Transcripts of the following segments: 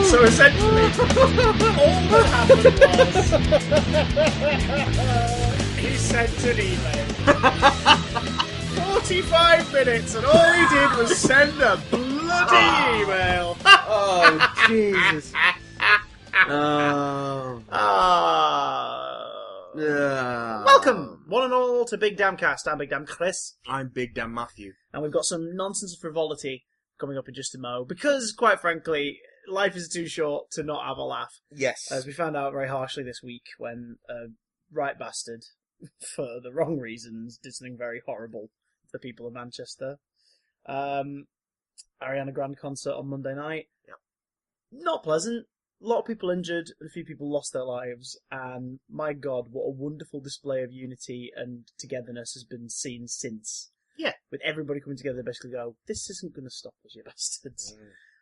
So essentially, all that happened was he sent an email. 45 minutes, and all he did was send a bloody email. Oh, Jesus. Welcome, one and all, to Big Damn Cast. I'm Big Damn Chris. I'm Big Damn Matthew. And we've got some nonsense and frivolity coming up in just a mo, because, quite frankly, life is too short to not have a laugh. Yes. As we found out very harshly this week when a right bastard, for the wrong reasons, did something very horrible to the people of Manchester. Ariana Grande concert on Monday night. Yep. Not pleasant. A lot of people injured, a few people lost their lives, and my God, what a wonderful display of unity and togetherness has been seen since. Yeah. With everybody coming together to basically go, this isn't going to stop us, you bastards.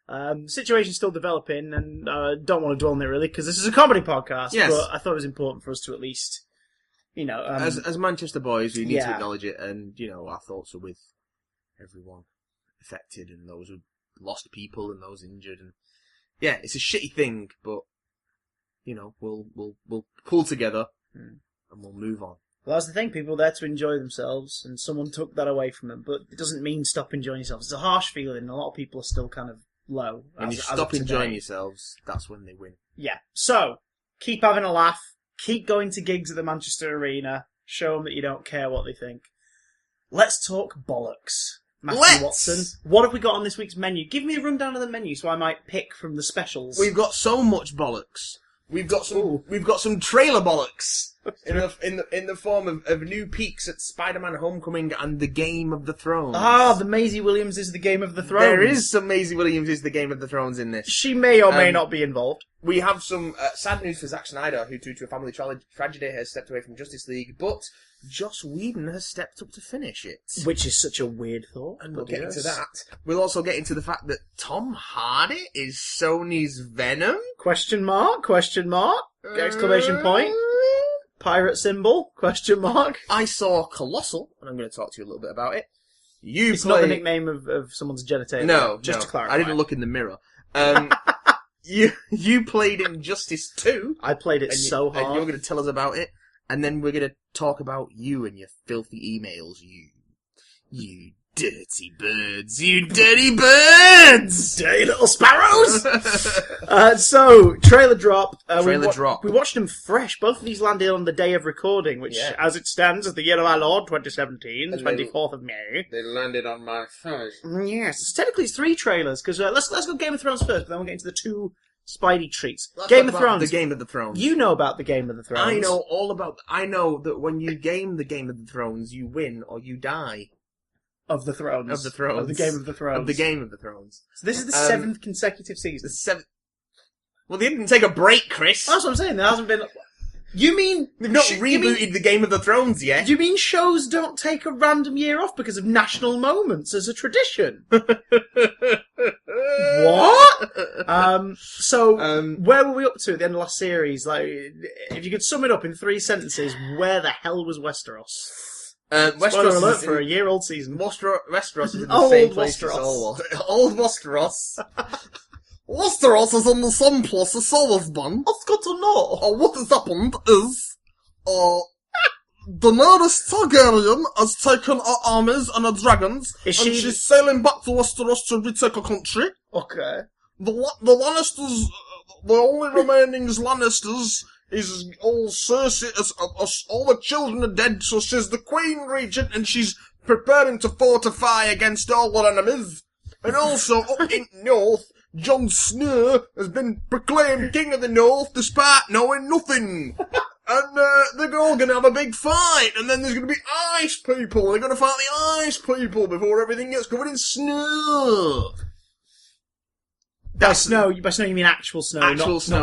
The situation's still developing, and don't want to dwell on it really, because this is a comedy podcast, yes. But I thought it was important for us to at least, as Manchester boys, we need to yeah. acknowledge it, and, our thoughts are with everyone affected, and those who lost people, and those injured, and yeah, it's a shitty thing, but, we'll pull together, and we'll move on. Well, that's the thing, people are there to enjoy themselves, and someone took that away from them, but it doesn't mean stop enjoying yourselves. It's a harsh feeling, and a lot of people are still kind of low. When you stop enjoying yourselves, that's when they win. Yeah, so, keep having a laugh, keep going to gigs at the Manchester Arena, show them that you don't care what they think. Let's talk bollocks. Matthew Watson, what have we got on this week's menu? Give me a rundown of the menu so I might pick from the specials. We've got so much bollocks. We've got some trailer bollocks in the form of new peaks at Spider-Man: Homecoming and the Game of the Thrones. Ah, the Maisie Williams is the Game of the Thrones. There is some Maisie Williams is the Game of the Thrones in this. She may or may not be involved. We have some sad news for Zack Snyder, who due to a family tragedy has stepped away from Justice League, but Joss Whedon has stepped up to finish it. Which is such a weird thought. And we'll get into that. We'll also get into the fact that Tom Hardy is Sony's Venom? Question mark? Exclamation point? Pirate symbol? Question mark? I saw Colossal, and I'm going to talk to you a little bit about it. It's not the nickname of someone's genitalia. No, just to clarify. I didn't look in the mirror. You played Injustice 2. I played it so hard. And you're going to tell us about it, and then we're going to talk about you and your filthy emails. You dirty birds. You dirty birds! Dirty little sparrows! So, trailer drop. Drop. We watched them fresh. Both of these landed on the day of recording, which, as it stands, is the year of our Lord, 2017, 24th of May. They landed on my phone. Yes. Technically, it's 3 trailers, because let's go Game of Thrones first, but then we'll get into the 2 Spidey treats. Game of Thrones. The Game of the Thrones. You know about the Game of the Thrones. I know all about... I know that when you game the Game of the Thrones, you win or you die. Of the Thrones. Of the Thrones. Of the Game of the Thrones. Of the Game of the Thrones. So this is the 7th consecutive season. The 7th... Well, they didn't take a break, Chris. That's what I'm saying. There hasn't been... You mean... They've not rebooted the Game of the Thrones yet. You mean shows don't take a random year off because of national moments as a tradition? What? Where were we up to at the end of last series? Like, if you could sum it up in 3 sentences, where the hell was Westeros? Westeros alert for a year-old season. Westeros is in the same place as Old Westeros. Westeros is in the same place as Salisbury. I've got to know. What has happened is, Daenerys Targaryen has taken her armies and her dragons, and she's sailing back to Westeros to retake her country. Okay. The Lannisters, the only remaining Lannisters, is all Cersei, all the children are dead, so she's the Queen Regent, and she's preparing to fortify against all her enemies. And also, up in North, Jon Snow has been proclaimed King of the North despite knowing nothing. And they're all going to have a big fight, and then there's going to be ice people. They're going to fight the ice people before everything gets covered in snow. By snow you mean actual snow, not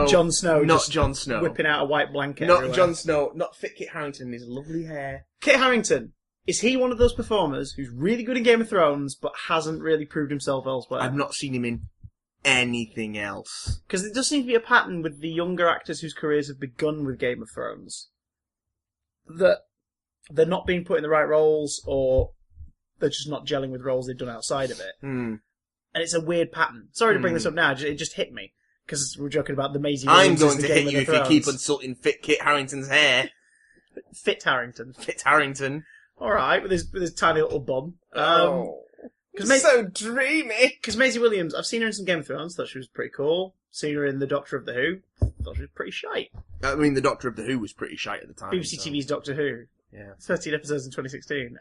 Jon Snow. Not Jon Snow. Whipping out a white blanket Not everywhere. Jon Snow, not fit Kit Harington and his lovely hair. Kit Harington, is he one of those performers who's really good in Game of Thrones, but hasn't really proved himself elsewhere? I've not seen him in anything else. Because there does seem to be a pattern with the younger actors whose careers have begun with Game of Thrones. That they're not being put in the right roles, or they're just not gelling with roles they've done outside of it. and it's a weird pattern. Sorry to bring this up now, it just hit me. Because we're joking about the Maisie I'm Williams going is the to Game hit of you the if you Thrones. keep insulting Fit Kit Harington's hair. Fit Harrington. Fit Harrington. Alright, with his tiny little bum. So dreamy. Because Maisie Williams, I've seen her in some Game of Thrones, thought she was pretty cool. Seen her in The Doctor of the Who, thought she was pretty shite. I mean, The Doctor of the Who was pretty shite at the time. BBC TV's Doctor Who. Yeah. 13 episodes in 2016.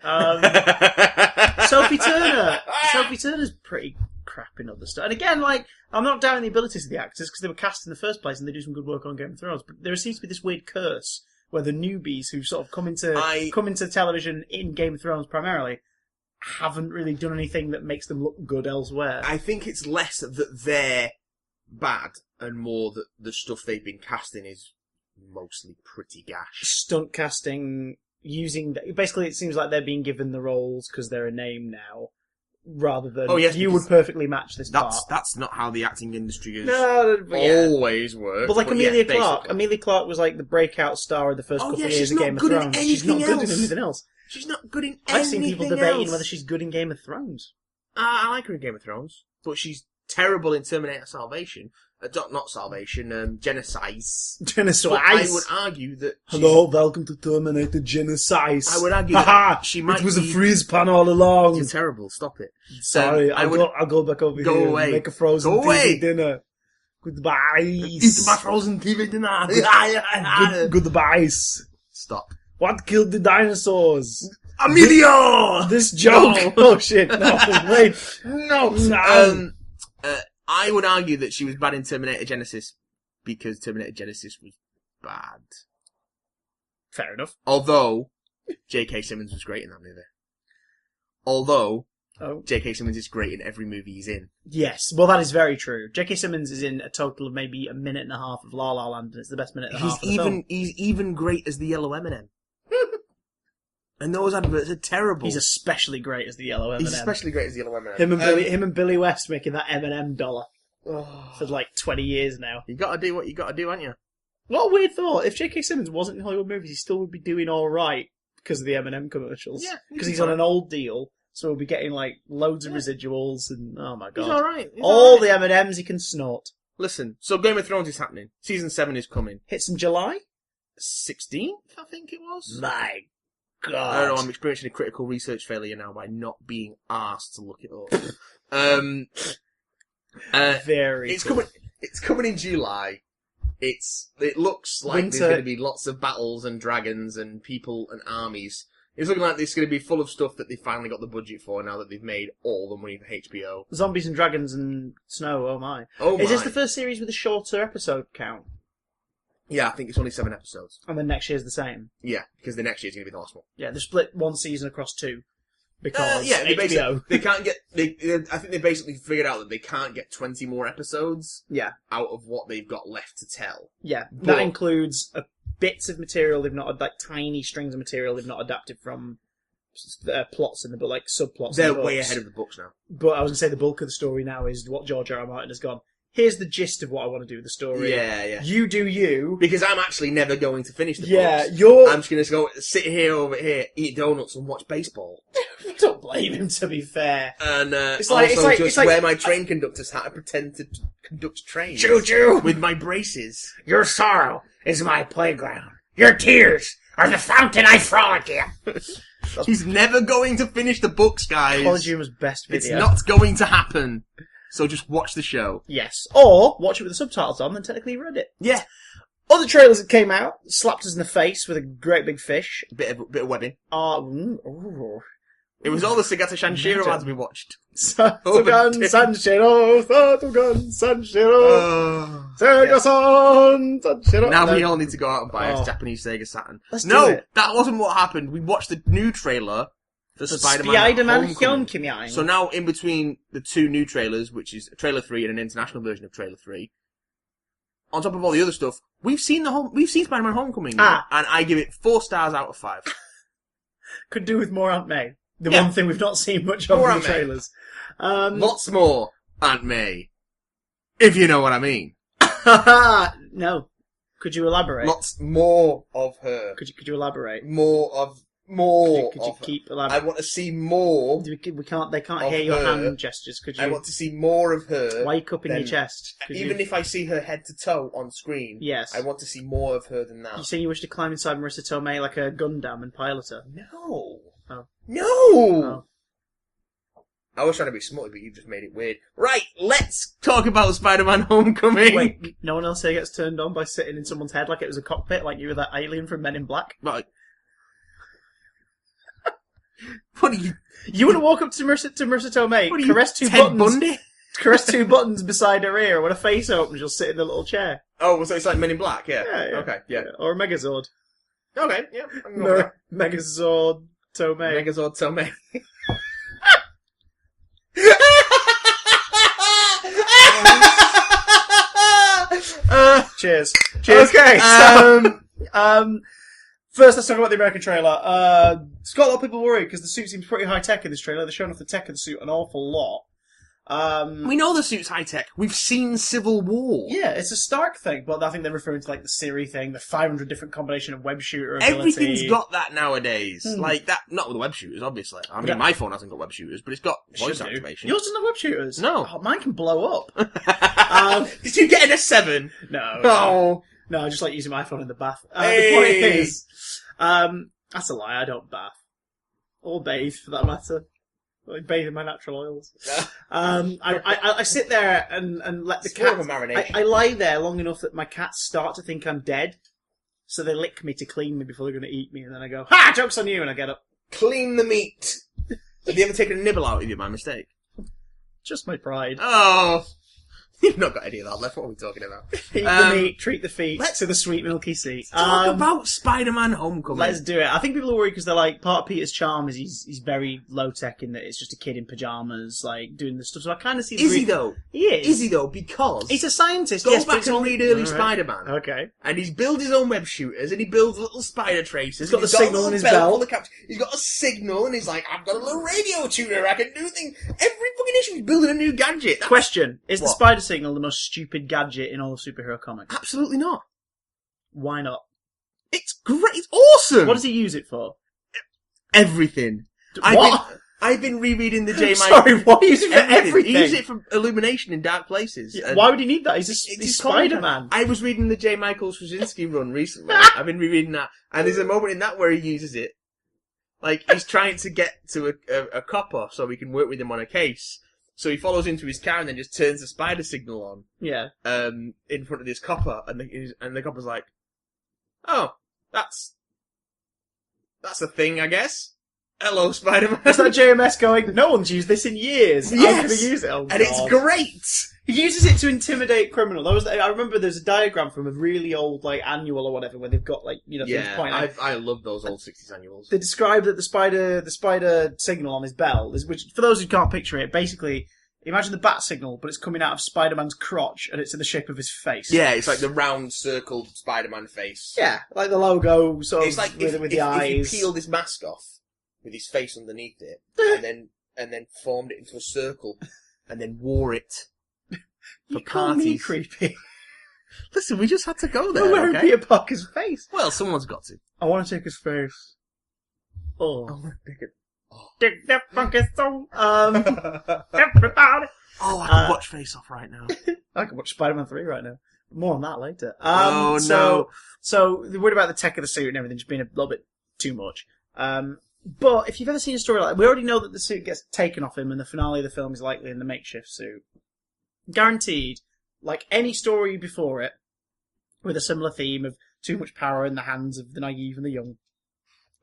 Sophie Turner. Sophie Turner's pretty crap in other stuff. And again, like, I'm not doubting the abilities of the actors because they were cast in the first place and they do some good work on Game of Thrones. But there seems to be this weird curse where the newbies who sort of come into television in Game of Thrones primarily haven't really done anything that makes them look good elsewhere. I think it's less that they're bad and more that the stuff they've been casting is mostly pretty gash. Stunt casting, basically it seems like they're being given the roles because they're a name now, rather than you would perfectly match this part. That's not how the acting industry has always worked. But like Amelia Clark. Amelia Clark was like the breakout star of the first couple of years of Game of Thrones. She's not good in anything else. She's not good in anything else. I've seen people debating whether she's good in Game of Thrones. I like her in Game of Thrones, but she's terrible in Terminator Salvation. Not Salvation, Genocide. Genocide. I would argue that... Hello, welcome to Terminator Genocide. I would argue that she might It was a freeze pan all along. You're terrible, stop it. Sorry, I'll go back over here away. and make a frozen TV dinner. Goodbye. Eat my frozen TV dinner. Goodbyes. Stop. What killed the dinosaurs? Amelia! This joke. No. Oh shit, no, wait. No. I would argue that she was bad in Terminator Genesis because Terminator Genesis was bad. Fair enough. Although, J.K. Simmons was great in that movie. J.K. Simmons is great in every movie he's in. Yes, well that is very true. J.K. Simmons is in a total of maybe a minute and a half of La La Land, and it's the best minute and a half of the film. He's even great as the Yellow M&M. And those adverts are terrible. He's especially great as the Yellow M&M. He's especially great as the Yellow M&M. Him and Billy West making that M&M dollar for like 20 years now. You gotta do what you gotta do, haven't you? What a weird thought. If J.K. Simmons wasn't in Hollywood movies, he still would be doing alright because of the M&M commercials. Yeah. Because he's on an old deal, so he'll be getting like loads of residuals and oh my god. He's alright. All the M&Ms he can snort. Listen, so Game of Thrones is happening. Season 7 is coming. Hits in July? 16th, I think it was. My God. I don't know, I'm experiencing a critical research failure now by not being asked to look it up. It's coming in July. It looks like there's going to be lots of battles and dragons and people and armies. It's looking like it's going to be full of stuff that they finally got the budget for now that they've made all the money for HBO. Zombies and dragons and snow, oh my. Oh my. Is this the first series with a shorter episode count? Yeah, I think it's only 7 episodes. And then next year's the same? Yeah, because the next year's going to be the last one. Yeah, they split one season across 2. Because HBO. They can't get... I think they basically figured out that they can't get 20 more episodes out of what they've got left to tell. Yeah, that includes bits of material they've not... like tiny strings of material they've not adapted from plots in the book, like subplots. They're way ahead of the books now. But I was going to say the bulk of the story now is what George R. R. Martin has gone. Here's the gist of what I want to do with the story. Yeah. You do you. Because I'm actually never going to finish the books. I'm just going to go sit here over here, eat donuts and watch baseball. Don't blame him, to be fair. And wear my train conductor's hat and pretend to conduct trains. Choo-choo! With my braces. Your sorrow is my playground. Your tears are the fountain I frolic in. He's never going to finish the books, guys. College Humor's best video. It's not going to happen. So just watch the show. Yes. Or watch it with the subtitles on, then technically you read it. Yeah. Other trailers that came out slapped us in the face with a great big fish. Bit of webbing. It was all the Sagata Shanshiro ads we watched. Satogan Sanshiro, Satogan Sanshiro, Sega-san Sanshiro. Now we all need to go out and buy a Japanese Sega Saturn. That wasn't what happened. We watched the new trailer for Spider-Man Homecoming. So now, in between the 2 new trailers, which is Trailer 3 and an international version of Trailer 3, on top of all the other stuff, we've seen Spider-Man Homecoming, and I give it 4 stars out of 5. Could do with more Aunt May. The one thing we've not seen much of in the trailers. Lots more Aunt May, if you know what I mean. No. Could you elaborate? Lots more of her. Could you elaborate? More more. Could you keep I elaborate? want to see more. We can't. They can't of hear your her. hand gestures. Could you? I want to see more of her. Why are you cupping your than- chest? Even if I see her head to toe on screen, Yes. I want to see more of her than that. You saying you wish to climb inside Marissa Tomei like a Gundam and pilot her? No. Oh. No! Oh. I was trying to be smutty, but you've just made it weird. Right, let's talk about Spider-Man Homecoming. Wait, no one else here gets turned on by sitting in someone's head like it was a cockpit, like you were that alien from Men in Black? Right. What are you... You want to walk up to Marissa Tomei, What are you, caress two Ted buttons, Bundy? caress two buttons beside her ear, and when her face opens, you'll sit in the little chair. Oh, so it's like Men in Black, yeah. Yeah. Okay, yeah. Or a Megazord. Okay, yeah. I can go with Megazord that. Tomei. Megazord Tomei. Cheers. Cheers. Okay, First, let's talk about the American trailer. It's got a lot of people worried because the suit seems pretty high tech in this trailer. They're showing off the tech of the suit an awful lot. we know the suit's high-tech. We've seen Civil War. Yeah, it's a Stark thing, but I think they're referring to like the Siri thing, the 500 different combination of web shooter ability. Everything's got that nowadays. Hmm. Like that, not with the web shooters, obviously. I mean, Yeah. my phone hasn't got web shooters, but it's got voice Should do. activation. Yours doesn't have web shooters. No. Oh, mine can blow up. Did you get an S7? No. Oh. No, I just like using my phone in the bath. The Hey. point is, that's a lie. I don't bath or bathe for that matter. I bathe in my natural oils. I sit there and let the It's more cat. of a marination. I lie there long enough that my cats start to think I'm dead, so they lick me to clean me before they're going to eat me, and then I go, "Ha! Joke's on you!" and I get up. Clean the meat. Have you ever taken a nibble out of you by mistake? Just my pride. Oh. You've not got any of that left. What are we talking about? Eat the meat, treat the feet let's- to the sweet milky seat. Talk about Spider-Man Homecoming. Let's do it. I think people are worried because they're like, part of Peter's charm is he's very low tech in that it's just a kid in pajamas, like doing this stuff. So I kind of see. Is he though? He is. Is he though? Because He's a scientist. go yes, back but and read early All right. Spider-Man. Okay. And he's built his own web shooters, and he builds little spider tracers. He's got and the signal a in his little belt. full of he's got a signal, and he's like, I've got a little radio tuner, I can do things. Every fucking issue he's building a new gadget. That's... Question: is the What? spider signal the most stupid gadget in all of superhero comics? Absolutely not. Why not? It's great. It's awesome. What does he use it for? Everything. What? I've been rereading the J. Mike. Sorry, why use it for everything? He uses it for illumination in dark places. Yeah, And why would he need that? He's his Spider-Man. I was reading the J. Michael Straczynski run recently. I've been rereading that, and there's a moment in that where he uses it. Like, he's trying to get to a copper so he can work with him on a case. So he follows into his car and then just turns the spider signal on. Yeah. In front of this copper, and the copper's like, "Oh, that's a thing, I guess." Hello, Spider-Man. It's that JMS going, no one's used this in years. I'm Yes. going to use it. Oh, And it's God. great. He uses it to intimidate criminals. I remember there's a diagram from a really old, like, annual or whatever, where they've got, like, you know, things pointing out. I love those old 60s annuals. They describe that the spider signal on his belt, which, for those who can't picture it, basically, imagine the bat signal, but it's coming out of Spider-Man's crotch, and it's in the shape of his face. Yeah, it's like the round, circled Spider-Man face. Yeah, like the logo, sort It's of, like with the eyes. if you peeled his mask off with his face underneath it, and then formed it into a circle, and then wore it for You call me parties. creepy. Listen, we just had to go there. We're wearing Okay? Peter Parker's face. Well, someone's got to. I want to take his face. Oh. Pick it. Dig the funky soul. Everybody. Oh, I can watch Face Off right now. I can watch Spider-Man 3 right now. More on that later. Oh, no. So, they're worried about the tech of the suit and everything just being a little bit too much. But if you've ever seen a story like that, we already know that the suit gets taken off him and the finale of the film is likely in the makeshift suit. Guaranteed, like any story before it, with a similar theme of too much power in the hands of the naive and the young,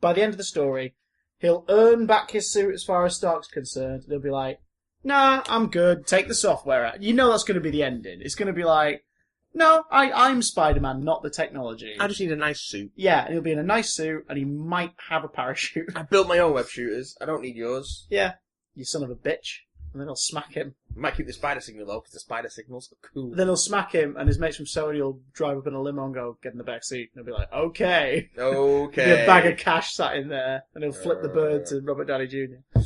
by the end of the story, he'll earn back his suit as far as Stark's concerned. They'll be like, nah, I'm good, take the software out. You know that's going to be the ending. It's going to be like, no, I'm Spider-Man, not the technology. I just need a nice suit. Yeah, and he'll be in a nice suit, and he might have a parachute. I built my own web shooters. I don't need yours. Yeah, you son of a bitch. And then he'll smack him. Might keep the spider signal though, because the spider signals are cool. Then he'll smack him, and his mates from Sony will drive up in a limo and go, get in the back seat. And he'll be like, okay. Okay. There'll be a bag of cash sat in there, and he'll flip the bird to Robert Downey Jr.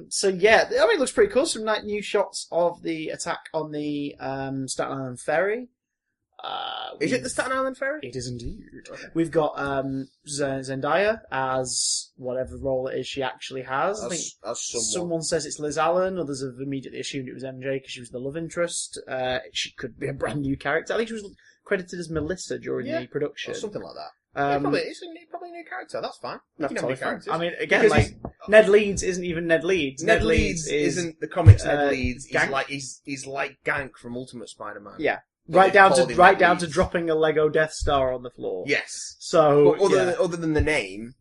So yeah, I mean, it looks pretty cool. Some new shots of the attack on the Staten Island ferry. Is it the Staten Island Ferry? It is indeed. Okay. We've got Zendaya as whatever role it is she actually has. I think As someone says it's Liz Allen, others have immediately assumed it was MJ because she was the love interest. She could be a brand new character. I think she was credited as Melissa during the production. Or something like that. It's probably a new character. That's fine. That's totally fine. Characters. I mean, again, Ned Leeds isn't even Ned Leeds. Ned Leeds isn't the comics. Ned Leeds. Gank? He's like Gank from Ultimate Spider-Man. Yeah. But Right they've down to dropping a Lego Death Star on the floor. Yes. So, But other than the name,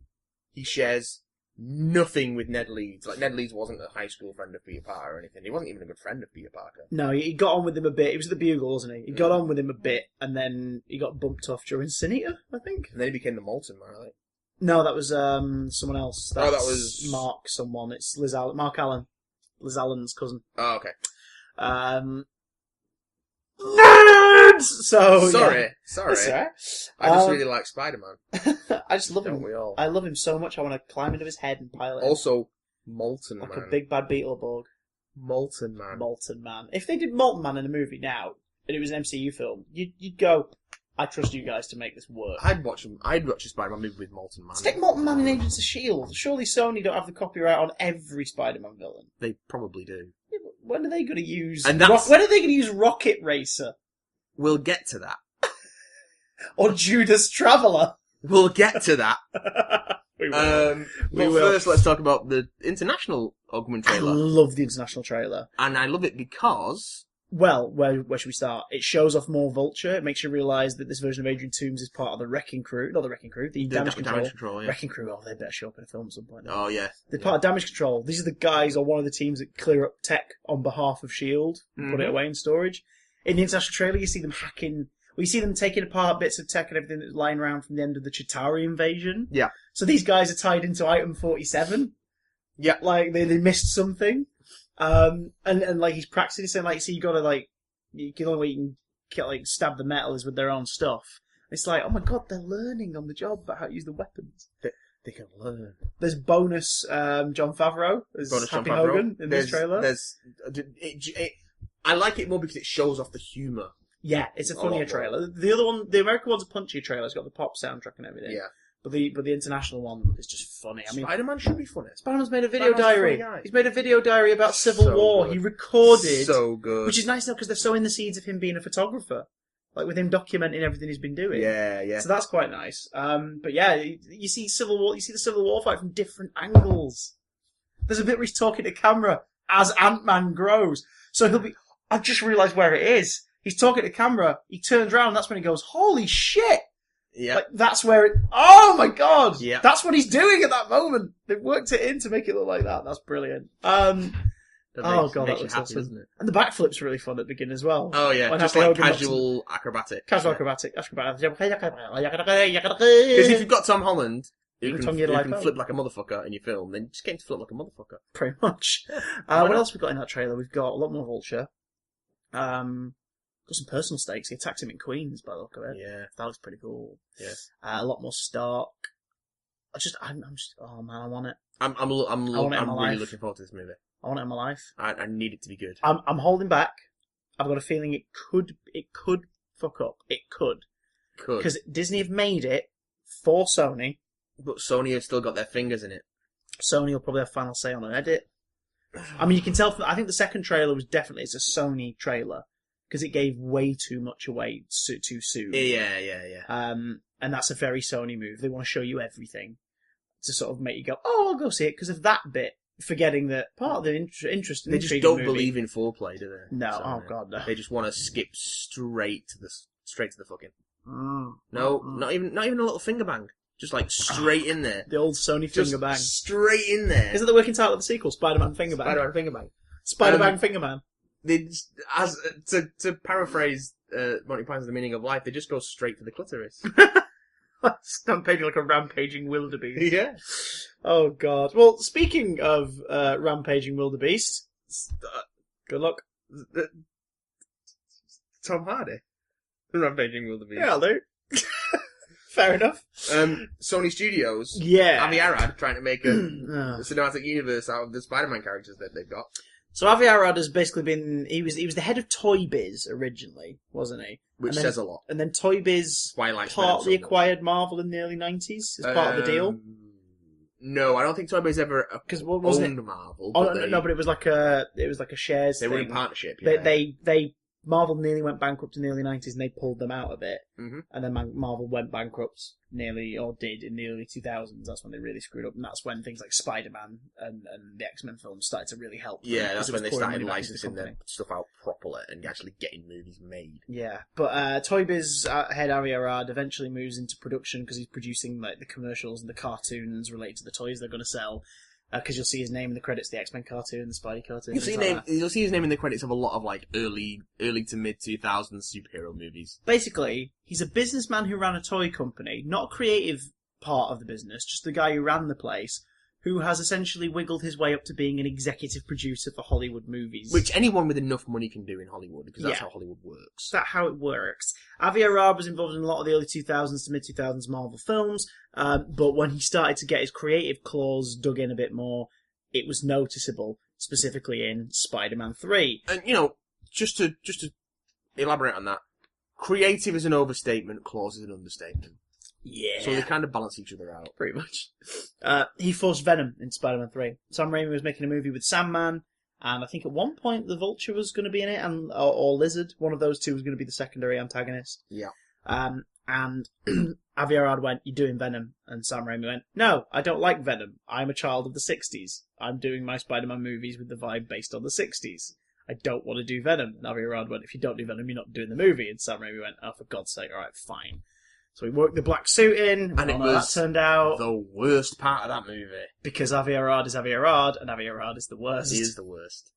he shares nothing with Ned Leeds. Like, Ned Leeds wasn't a high school friend of Peter Parker or anything. He wasn't even a good friend of Peter Parker. No, he got on with him a bit. He was at the Bugle, wasn't he? He got on with him a bit, and then he got bumped off during Sin-Eater, I think. And then he became the Molten Man, I think. No, that was someone else. That's that was... Mark someone. It's Mark Allen. Liz Allen's cousin. Oh, okay. Nerds! So, Sorry. That's all right. I just really like Spider-Man. I just love Don't him. we all? I love him so much, I want to climb into his head and pile it Also, Molten like Man. a big bad Beetleborg. Molten Man. Molten Man. If they did Molten Man in a movie now, and it was an MCU film, you'd go, I trust you guys to make this work. I'd watch a Spider-Man movie with Molten Man. Stick Molten Man in Agents of S.H.I.E.L.D. Surely Sony don't have the copyright on every Spider-Man villain. They probably do. Yeah, but when are they going to use... And when are they going to use Rocket Racer? We'll get to that. Or Judas Traveller? We'll get to that. We will. But first, let's talk about the international Augment I trailer. love the international trailer. And I love it because... Well, where should we start? It shows off more Vulture. It makes you realise that this version of Adrian Toomes is part of the Wrecking Crew. Not the Wrecking Crew, the Damage Control. Yeah. Wrecking Crew, they better show up in a film at some point. Oh, yeah. They're part of Damage Control. These are the guys or one of the teams that clear up tech on behalf of S.H.I.E.L.D. and put it away in storage. In the international trailer, you see them hacking... Well, you see them taking apart bits of tech and everything that's lying around from the end of the Chitauri invasion. Yeah. So these guys are tied into Item 47. Yeah. Like, they missed something. And like, he's practicing, saying, like, so you gotta, like... The only way you can like stab the metal is with their own stuff. It's like, oh my god, they're learning on the job about how to use the weapons. They can learn. There's bonus John Favreau as Happy Hogan in this trailer. I like it more because it shows off the humour. Yeah, it's a funnier trailer. The other one, the American one's a punchier trailer. It's got the pop soundtrack and everything. Yeah. But the international one is just funny. I mean, Spider-Man should be funny. Spider-Man's made a video diary. He's made a video diary about So Civil War. good. He recorded, So good. which is nice now because they're sowing the seeds of him being a photographer, like with him documenting everything he's been doing. Yeah. So that's quite nice. But yeah, you see Civil War. You see the Civil War fight from different angles. There's a bit where he's talking to camera as Ant-Man grows. So he'll be. I've just realised where it is. He's talking to camera. He turns around. And that's when he goes, "Holy shit!" Yeah. Like, that's where it... Oh my god! Yeah. That's what he's doing at that moment! They've worked it in to make it look like that. That's brilliant. That that makes you looks happy, awesome. doesn't it? And the backflip's really fun at the beginning as well. Oh yeah, When just Happy like Hogan casual acrobatic. Casual acrobatic. Because if you've got Tom Holland, who can flip like a motherfucker in your film, then just get him to flip like a motherfucker. Pretty much. What else have we got in that trailer? We've got a lot more Vulture. Got some personal stakes. He attacked him in Queens by the look of it. Yeah. That looks pretty cool. Yeah. A lot more Stark. I'm just, oh man, I want it. I'm really looking forward to this movie. I want it in my life. I need it to be good. I'm holding back. I've got a feeling it could fuck up. It could. Because Disney have made it for Sony. But Sony have still got their fingers in it. Sony will probably have final say on an edit. I mean, you can tell I think the second trailer was definitely, it's a Sony trailer. Because it gave way too much away too soon. Yeah. And that's a very Sony move. They want to show you everything to sort of make you go, oh, I'll go see it because of that bit. Forgetting that part of the interest in they just don't believe in foreplay, do they? No, Sony. oh god, no. They just want to skip straight to the fucking. No, not even a little finger bang. Just like straight in there. The old Sony finger bang. Straight in there. Isn't the working title of the sequel Spider-Man Finger Bang? Spider-Man Finger Bang. Spider-Man Finger Man. They just, to paraphrase Monty Python's The Meaning of Life, they just go straight for the clitoris. Rampaging like a rampaging wildebeest. Yeah. Oh god. Well, speaking of rampaging wildebeest, good luck. Tom Hardy. The rampaging wildebeest. Yeah, I'll do. Fair enough. Sony Studios. Yeah. Avi Arad trying to make a cinematic universe out of the Spider-Man characters that they've got. So Avi Arad has basically been... He was the head of Toy Biz originally, wasn't he? Which says a lot. And then Toy Biz Why he likes Venom partly so much. acquired Marvel in the early 90s as part of the deal. No, I don't think Toy Biz ever owned Marvel. Oh, no, but it was like a shares They thing. were in partnership, yeah. They Marvel nearly went bankrupt in the early 90s and they pulled them out of it. Mm-hmm. And then Marvel went bankrupt in the early 2000s. That's when they really screwed up. And that's when things like Spider-Man and the X-Men films started to really help them. Yeah, that's when they started licensing their stuff out properly and actually getting movies made. Yeah, but Toy Biz head Avi Arad eventually moves into production because he's producing like the commercials and the cartoons related to the toys they're going to sell. Because you'll see his name in the credits, the X-Men cartoon, the Spidey cartoon. You'll see his name in the credits of a lot of like early to mid 2000s superhero movies. Basically, he's a businessman who ran a toy company, not a creative part of the business, just the guy who ran the place, who has essentially wiggled his way up to being an executive producer for Hollywood movies. Which anyone with enough money can do in Hollywood, because that's how Hollywood works. That's how it works. Avi Arad was involved in a lot of the early 2000s to mid-2000s Marvel films, but when he started to get his creative claws dug in a bit more, it was noticeable, specifically in Spider-Man 3. And, just to elaborate on that, creative is an overstatement, claws is an understatement. Yeah. So they kind of balance each other out. Pretty much. He forced Venom in Spider-Man 3. Sam Raimi was making a movie with Sandman, and I think at one point the Vulture was going to be in it, or Lizard. One of those two was going to be the secondary antagonist. Yeah. And Avi Arad went, "You're doing Venom." And Sam Raimi went, "No, I don't like Venom. I'm a child of the 60s. I'm doing my Spider-Man movies with the vibe based on the 60s. I don't want to do Venom." And Avi Arad went, "If you don't do Venom, you're not doing the movie." And Sam Raimi went, "Oh, for God's sake, alright, fine." So he worked the black suit in, and it was that turned out the worst part of that movie. Because Avi Arad is Avi Arad, and Avi Arad is the worst. He is the worst.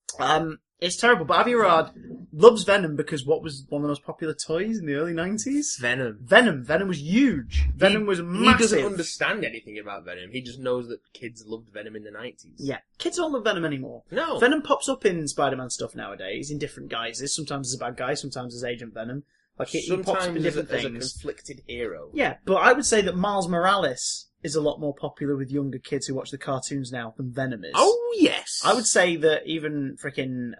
It's terrible, but Avi Arad loves Venom because what was one of the most popular toys in the early 90s? Venom. Venom was huge. Venom was massive. He doesn't understand anything about Venom. He just knows that kids loved Venom in the 90s. Yeah, kids don't love Venom anymore. No. Venom pops up in Spider-Man stuff nowadays in different guises. Sometimes as a bad guy, sometimes as Agent Venom. Like he pops up in different things. As a conflicted hero. Yeah, but I would say that Miles Morales is a lot more popular with younger kids who watch the cartoons now than Venom is. Oh, yes! I would say that even frickin',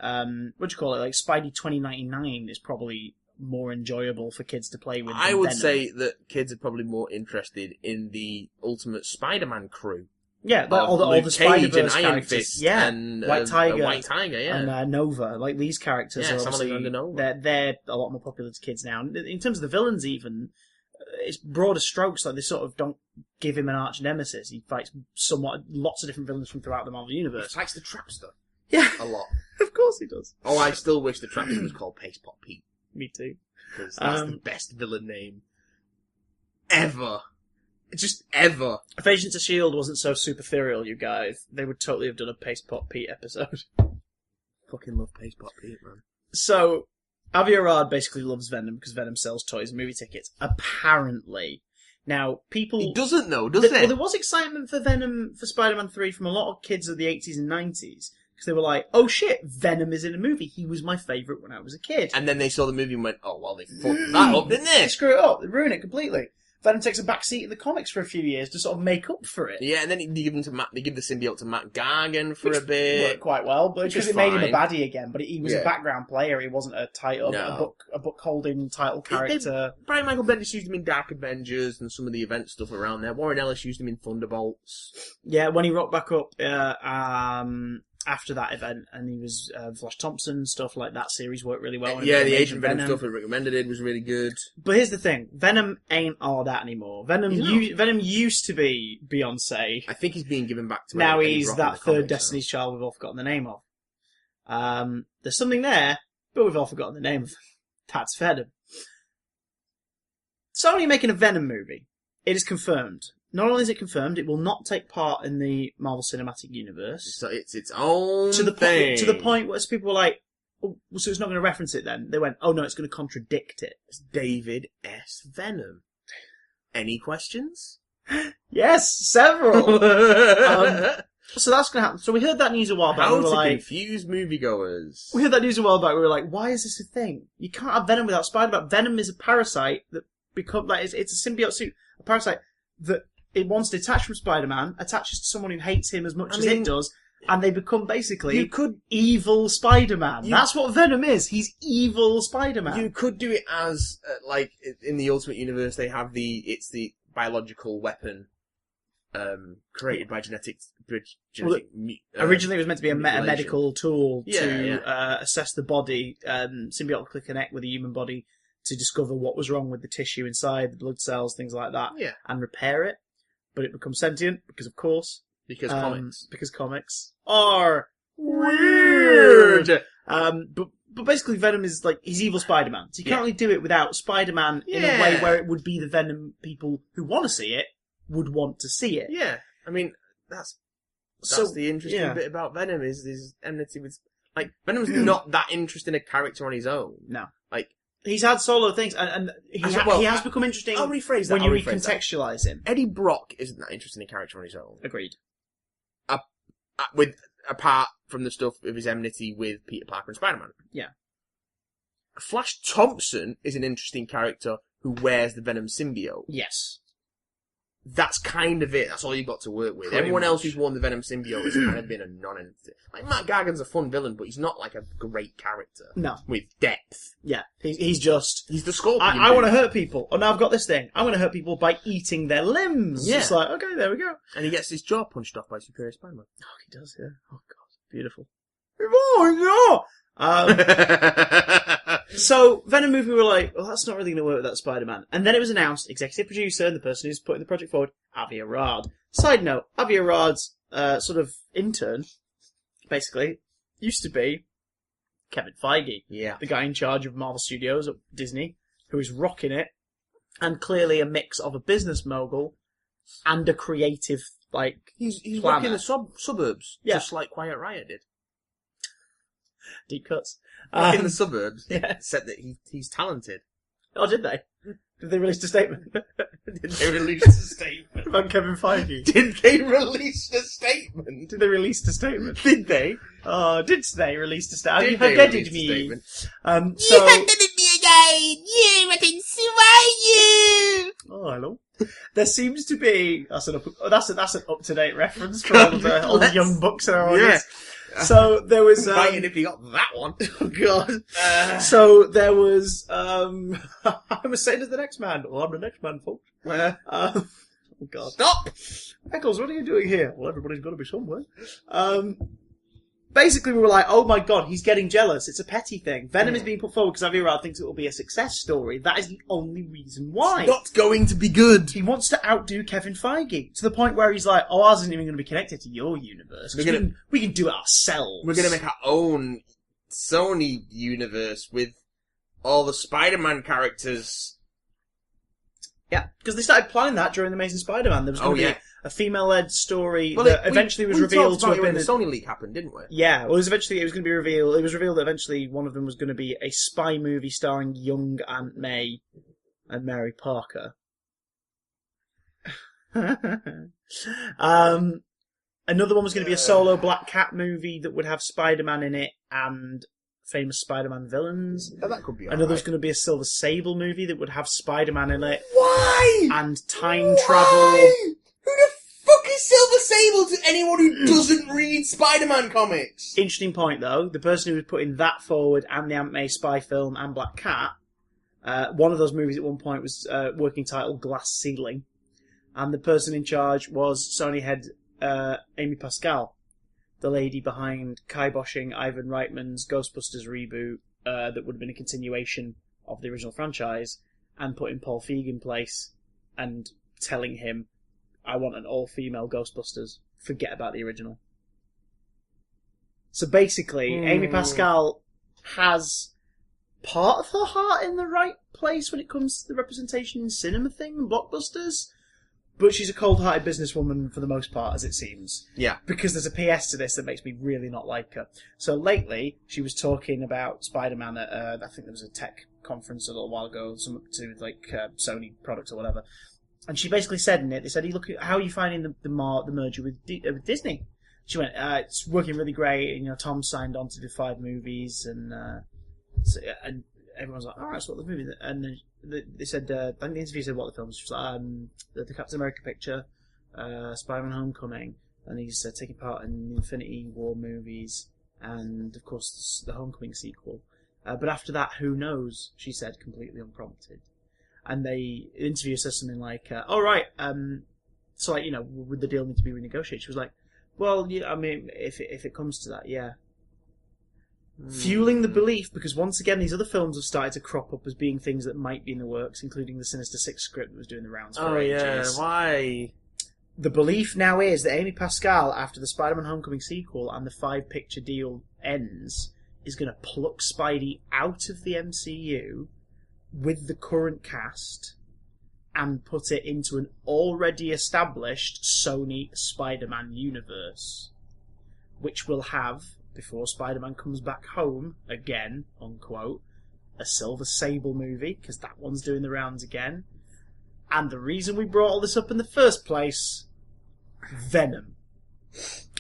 what do you call it, like Spidey 2099 is probably more enjoyable for kids to play with than I would Venom. say that kids are probably more interested in the Ultimate Spider-Man crew. Yeah, like all the Spider-Verse and Iron characters. Fist and White Tiger, yeah. And Nova. Like, these characters are obviously... Nova. They're a lot more popular to kids now. In terms of the villains even, it's broader strokes. Like, they sort of don't give him an arch nemesis. He fights lots of different villains from throughout the Marvel Universe. He fights the Trapster. Yeah. A lot. Of course he does. Oh, I still wish the Trapster was called Paste Pot Pete. Me too. Because that's the best villain name ever. Just ever. If Agents of S.H.I.E.L.D. wasn't so superferial, you guys, they would totally have done a Paste Pot Pete episode. Fucking love Paste Pot Pete, man. So, Avi Arad basically loves Venom because Venom sells toys and movie tickets. Apparently. Now, people... He doesn't though, does Well, there was excitement for Venom, for Spider-Man 3 from a lot of kids of the 80s and 90s. Because they were like, oh shit, Venom is in a movie. He was my favourite when I was a kid. And then they saw the movie and went, oh, well, they fucked that up, didn't they? They screw it up. They ruin it completely. Venom takes a back seat in the comics for a few years to sort of make up for it. Yeah, and then they give the symbiote to Matt Gargan for a bit. Worked quite well, but because it made him a baddie again. But he was a background player. He wasn't a book holding title character. Brian Michael Bendis used him in Dark Avengers and some of the event stuff around there. Warren Ellis used him in Thunderbolts. Yeah, when he rocked back up after that event, and he was Flash Thompson, stuff like that series worked really well. Yeah, the Agent Venom stuff that Rick Remender did was really good. But here's the thing, Venom ain't all that anymore. Venom used to be Beyonce. I think he's being given back to now he's that third Destiny's Child we've all forgotten the name of. There's something there, but we've all forgotten the name of them. That's Venom. Sony making a Venom movie. It is confirmed. Not only is it confirmed, it will not take part in the Marvel Cinematic Universe. So it's its own thing. To the point where people were like, oh, so it's not going to reference it then? They went, oh no, it's going to contradict it. It's David S. Venom. Any questions? Yes, several. So that's going to happen. So we heard that news a while back. How to confuse moviegoers. We heard that news a while back. We were like, why is this a thing? You can't have Venom without Spider-Man. Venom is a parasite that it's a symbiote suit. A parasite that it wants to detach from Spider-Man, attaches to someone who hates him as much as it does, and they become basically evil Spider-Man. That's what Venom is. He's evil Spider-Man. You could do it as, like, in the Ultimate Universe, they have it's the biological weapon, created by originally it was meant to be a medical tool to assess the body, symbiotically connect with the human body to discover what was wrong with the tissue inside, the blood cells, things like that, and repair it. But it becomes sentient because, of course, because comics are weird. But basically, Venom is like he's evil Spider-Man, so you can't really do it without Spider-Man in a way where it would be the Venom people who want to see it would want to see it. Yeah, I mean that's the interesting bit about Venom is his enmity with Venom's not that interesting a character on his own. No, he's had solo things, and he has become interesting. I'll rephrase that. When you recontextualize him. Eddie Brock isn't that interesting a character on his own. Agreed. Apart from the stuff of his enmity with Peter Parker and Spider-Man. Yeah. Flash Thompson is an interesting character who wears the Venom symbiote. Yes. That's kind of it. That's all you've got to work with. Everyone else who's worn the Venom symbiote has kind of been a non-entity. Like, Matt Gargan's a fun villain, but he's not like a great character. No. With depth. Yeah. He's just... He's the Scorpion. I want to hurt people. Oh, now I've got this thing. I'm going to hurt people by eating their limbs. Yeah. It's like, okay, there we go. And he gets his jaw punched off by Superior Spider-Man. Oh, he does, yeah. Oh, God. Beautiful. Oh, no! So, Venom movie, we were like, well, that's not really going to work with that Spider-Man. And then it was announced, executive producer and the person who's putting the project forward, Avi Arad. Side note, Avi Arad's sort of intern, basically, used to be Kevin Feige. Yeah. The guy in charge of Marvel Studios at Disney, who is rocking it, and clearly a mix of a business mogul and a creative, He's planner. rocking the suburbs, just like Quiet Riot did. Deep cuts. In the suburbs, yeah. Said that he's talented. Oh, did they? Did they release a statement? Did they release a statement? About Kevin Feige? Did they release a statement? Did they release a statement? Did they? Oh, did they release a statement? Did Have you forgetted me? Statement? So... You abandoned me again! You have been swayed! Oh, hello. There seems to be... That's an up-to-date reference for all the young bucks in our audience. Yeah. So there was... Invited if you got that one. Oh, God. So there was... I'm as sane as the next man. Well, I'm the next man, folks. Oh, God. Stop! Eccles, what are you doing here? Well, everybody's got to be somewhere. Basically, we were like, oh my God, he's getting jealous. It's a petty thing. Venom is being put forward because Avi Arad thinks it will be a success story. That is the only reason why. It's not going to be good. He wants to outdo Kevin Feige to the point where he's like, oh, ours isn't even going to be connected to your universe. We can do it ourselves. We're going to make our own Sony universe with all the Spider-Man characters. Yeah, because they started planning that during The Amazing Spider-Man. There was going to be a female-led story that eventually was revealed to have been... the Sony leak happened, didn't we? Yeah, well, it was going to be revealed... It was revealed that eventually one of them was going to be a spy movie starring young Aunt May and Mary Parker. Another one was going to be a solo Black Cat movie that would have Spider-Man in it and famous Spider-Man villains. Oh, that could be Another was going to be a Silver Sable movie that would have Spider-Man in it. Why? And time travel. Who the fuck is Silver Sable to anyone who doesn't read Spider-Man comics? Interesting point, though. The person who was putting that forward and the Aunt May spy film and Black Cat, one of those movies at one point was working title Glass Ceiling. And the person in charge was Sony head Amy Pascal, the lady behind kiboshing Ivan Reitman's Ghostbusters reboot that would have been a continuation of the original franchise, and putting Paul Feig in place and telling him, I want an all-female Ghostbusters. Forget about the original. So basically, Amy Pascal has part of her heart in the right place when it comes to the representation in cinema thing and blockbusters, but she's a cold-hearted businesswoman for the most part, as it seems. Yeah. Because there's a PS to this that makes me really not like her. So lately, she was talking about Spider-Man at, I think there was a tech conference a little while ago, something to do with Sony products or whatever. And she basically said in it, they said, look, how are you finding the merger with Disney? She went, it's working really great. And, Tom signed on to do 5 movies, and everyone's like, all right, so what the movie? And then they said, I think the interview said what the films. She was like, the Captain America picture, Spider-Man Homecoming, and he's taking part in the Infinity War movies, and of course the Homecoming sequel. But after that, who knows? She said, completely unprompted. And the interviewer says something like, "All right, so like, would the deal need to be renegotiated?" She was like, "Well, yeah, I mean, if it comes to that, yeah." Fueling the belief, because once again, these other films have started to crop up as being things that might be in the works, including the Sinister Six script that was doing the rounds for ages. Why? The belief now is that Amy Pascal, after the Spider-Man Homecoming sequel and the 5-picture deal ends, is going to pluck Spidey out of the MCU with the current cast and put it into an already established Sony Spider-Man universe, which will have, before Spider-Man comes back home again, unquote, a Silver Sable movie, because that one's doing the rounds again. And the reason we brought all this up in the first place, Venom.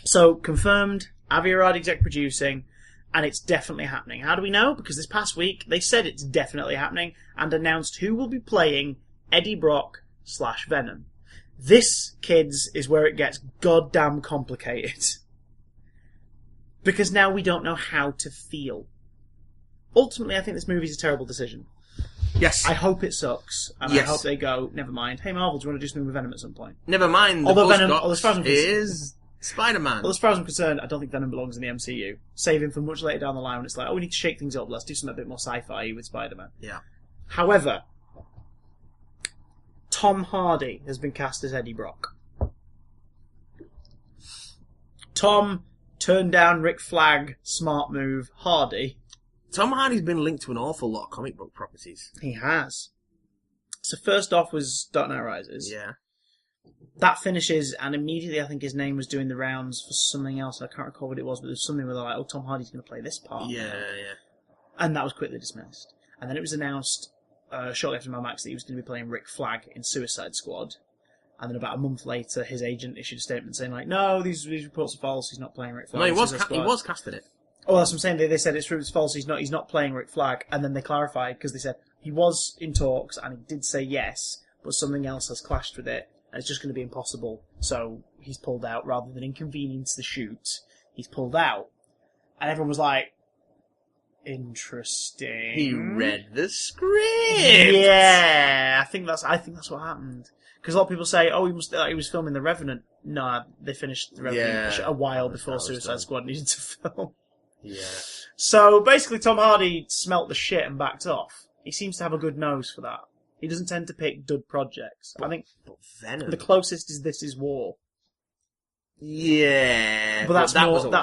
So, confirmed, Avi Arad exec producing, and it's definitely happening. How do we know? Because this past week, they said it's definitely happening, and announced who will be playing Eddie Brock / Venom. This, kids, is where it gets goddamn complicated. Because now we don't know how to feel. Ultimately, I think this movie's a terrible decision. Yes. I hope it sucks, and Yes. I hope they go, never mind. Hey, Marvel, do you want to do something with Venom at some point? Never mind. Although the Venom- Buzzcocks although as far as I'm is Spider-Man. Well, as far as I'm concerned, I don't think Venom belongs in the MCU. Save him for much later down the line when it's like, oh, we need to shake things up, let's do something a bit more sci-fi with Spider-Man. Yeah. However, Tom Hardy has been cast as Eddie Brock. Tom turned down Rick Flag, smart move, Hardy. Tom Hardy's been linked to an awful lot of comic book properties. He has. So first off was Dark Knight Rises. Yeah. That finishes, and immediately I think his name was doing the rounds for something else. I can't recall what it was, but there's something where they're like, oh, Tom Hardy's going to play this part. Yeah. And that was quickly dismissed. And then it was announced shortly after Mad Max that he was going to be playing Rick Flag in Suicide Squad. And then about a month later, his agent issued a statement saying, like, no, these reports are false, he's not playing Rick Flag. No, he in was Suicide Squad. he was casted it. Oh, that's what I'm saying. They said it's true, it's false, he's not playing Rick Flag. And then they clarified, because they said he was in talks, and he did say yes, but something else has clashed with it, and it's just going to be impossible. So he's pulled out, rather than inconvenience the shoot. He's pulled out. And everyone was like, interesting. He read the script. Yeah, I think that's what happened. Because a lot of people say, oh, he was filming The Revenant. No, they finished The Revenant a while before Suicide Squad needed to film. Yeah. So basically, Tom Hardy smelt the shit and backed off. He seems to have a good nose for that. He doesn't tend to pick dud projects. I think Venom. the closest is This Is War. Yeah, But that's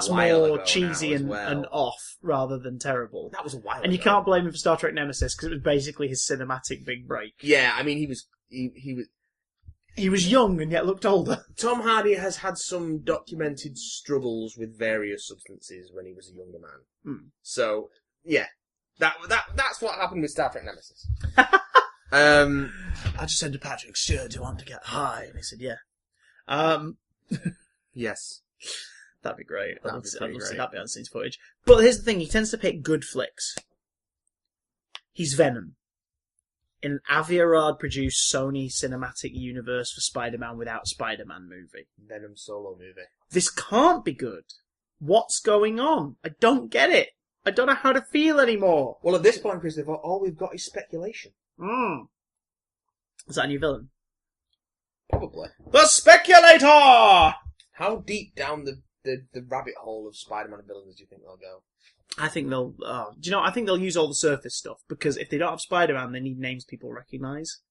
more ago cheesy now as and, well. and off rather than terrible. That was a while And you ago. can't blame him for Star Trek Nemesis because it was basically his cinematic big break. Yeah, I mean, he was. He was young and yet looked older. Tom Hardy has had some documented struggles with various substances when he was a younger man. Hmm. So, yeah, that's what happened with Star Trek Nemesis. I just said to Patrick, sure, do you want to get high? And he said, yeah. Yes. That'd be great. I'd That'd love be to pretty see great. that behind the scenes footage. But here's the thing, he tends to pick good flicks. He's Venom. In an Avi Arad produced Sony cinematic universe for Spider-Man without Spider-Man movie. Venom solo movie. This can't be good. What's going on? I don't get it. I don't know how to feel anymore. Well, at this point, Christopher, all we've got is speculation. Is that a new villain? Probably. The Speculator! How deep down the rabbit hole of Spider-Man villains do you think they'll go? I think they'll... I think they'll use all the surface stuff, because if they don't have Spider-Man, they need names people recognise.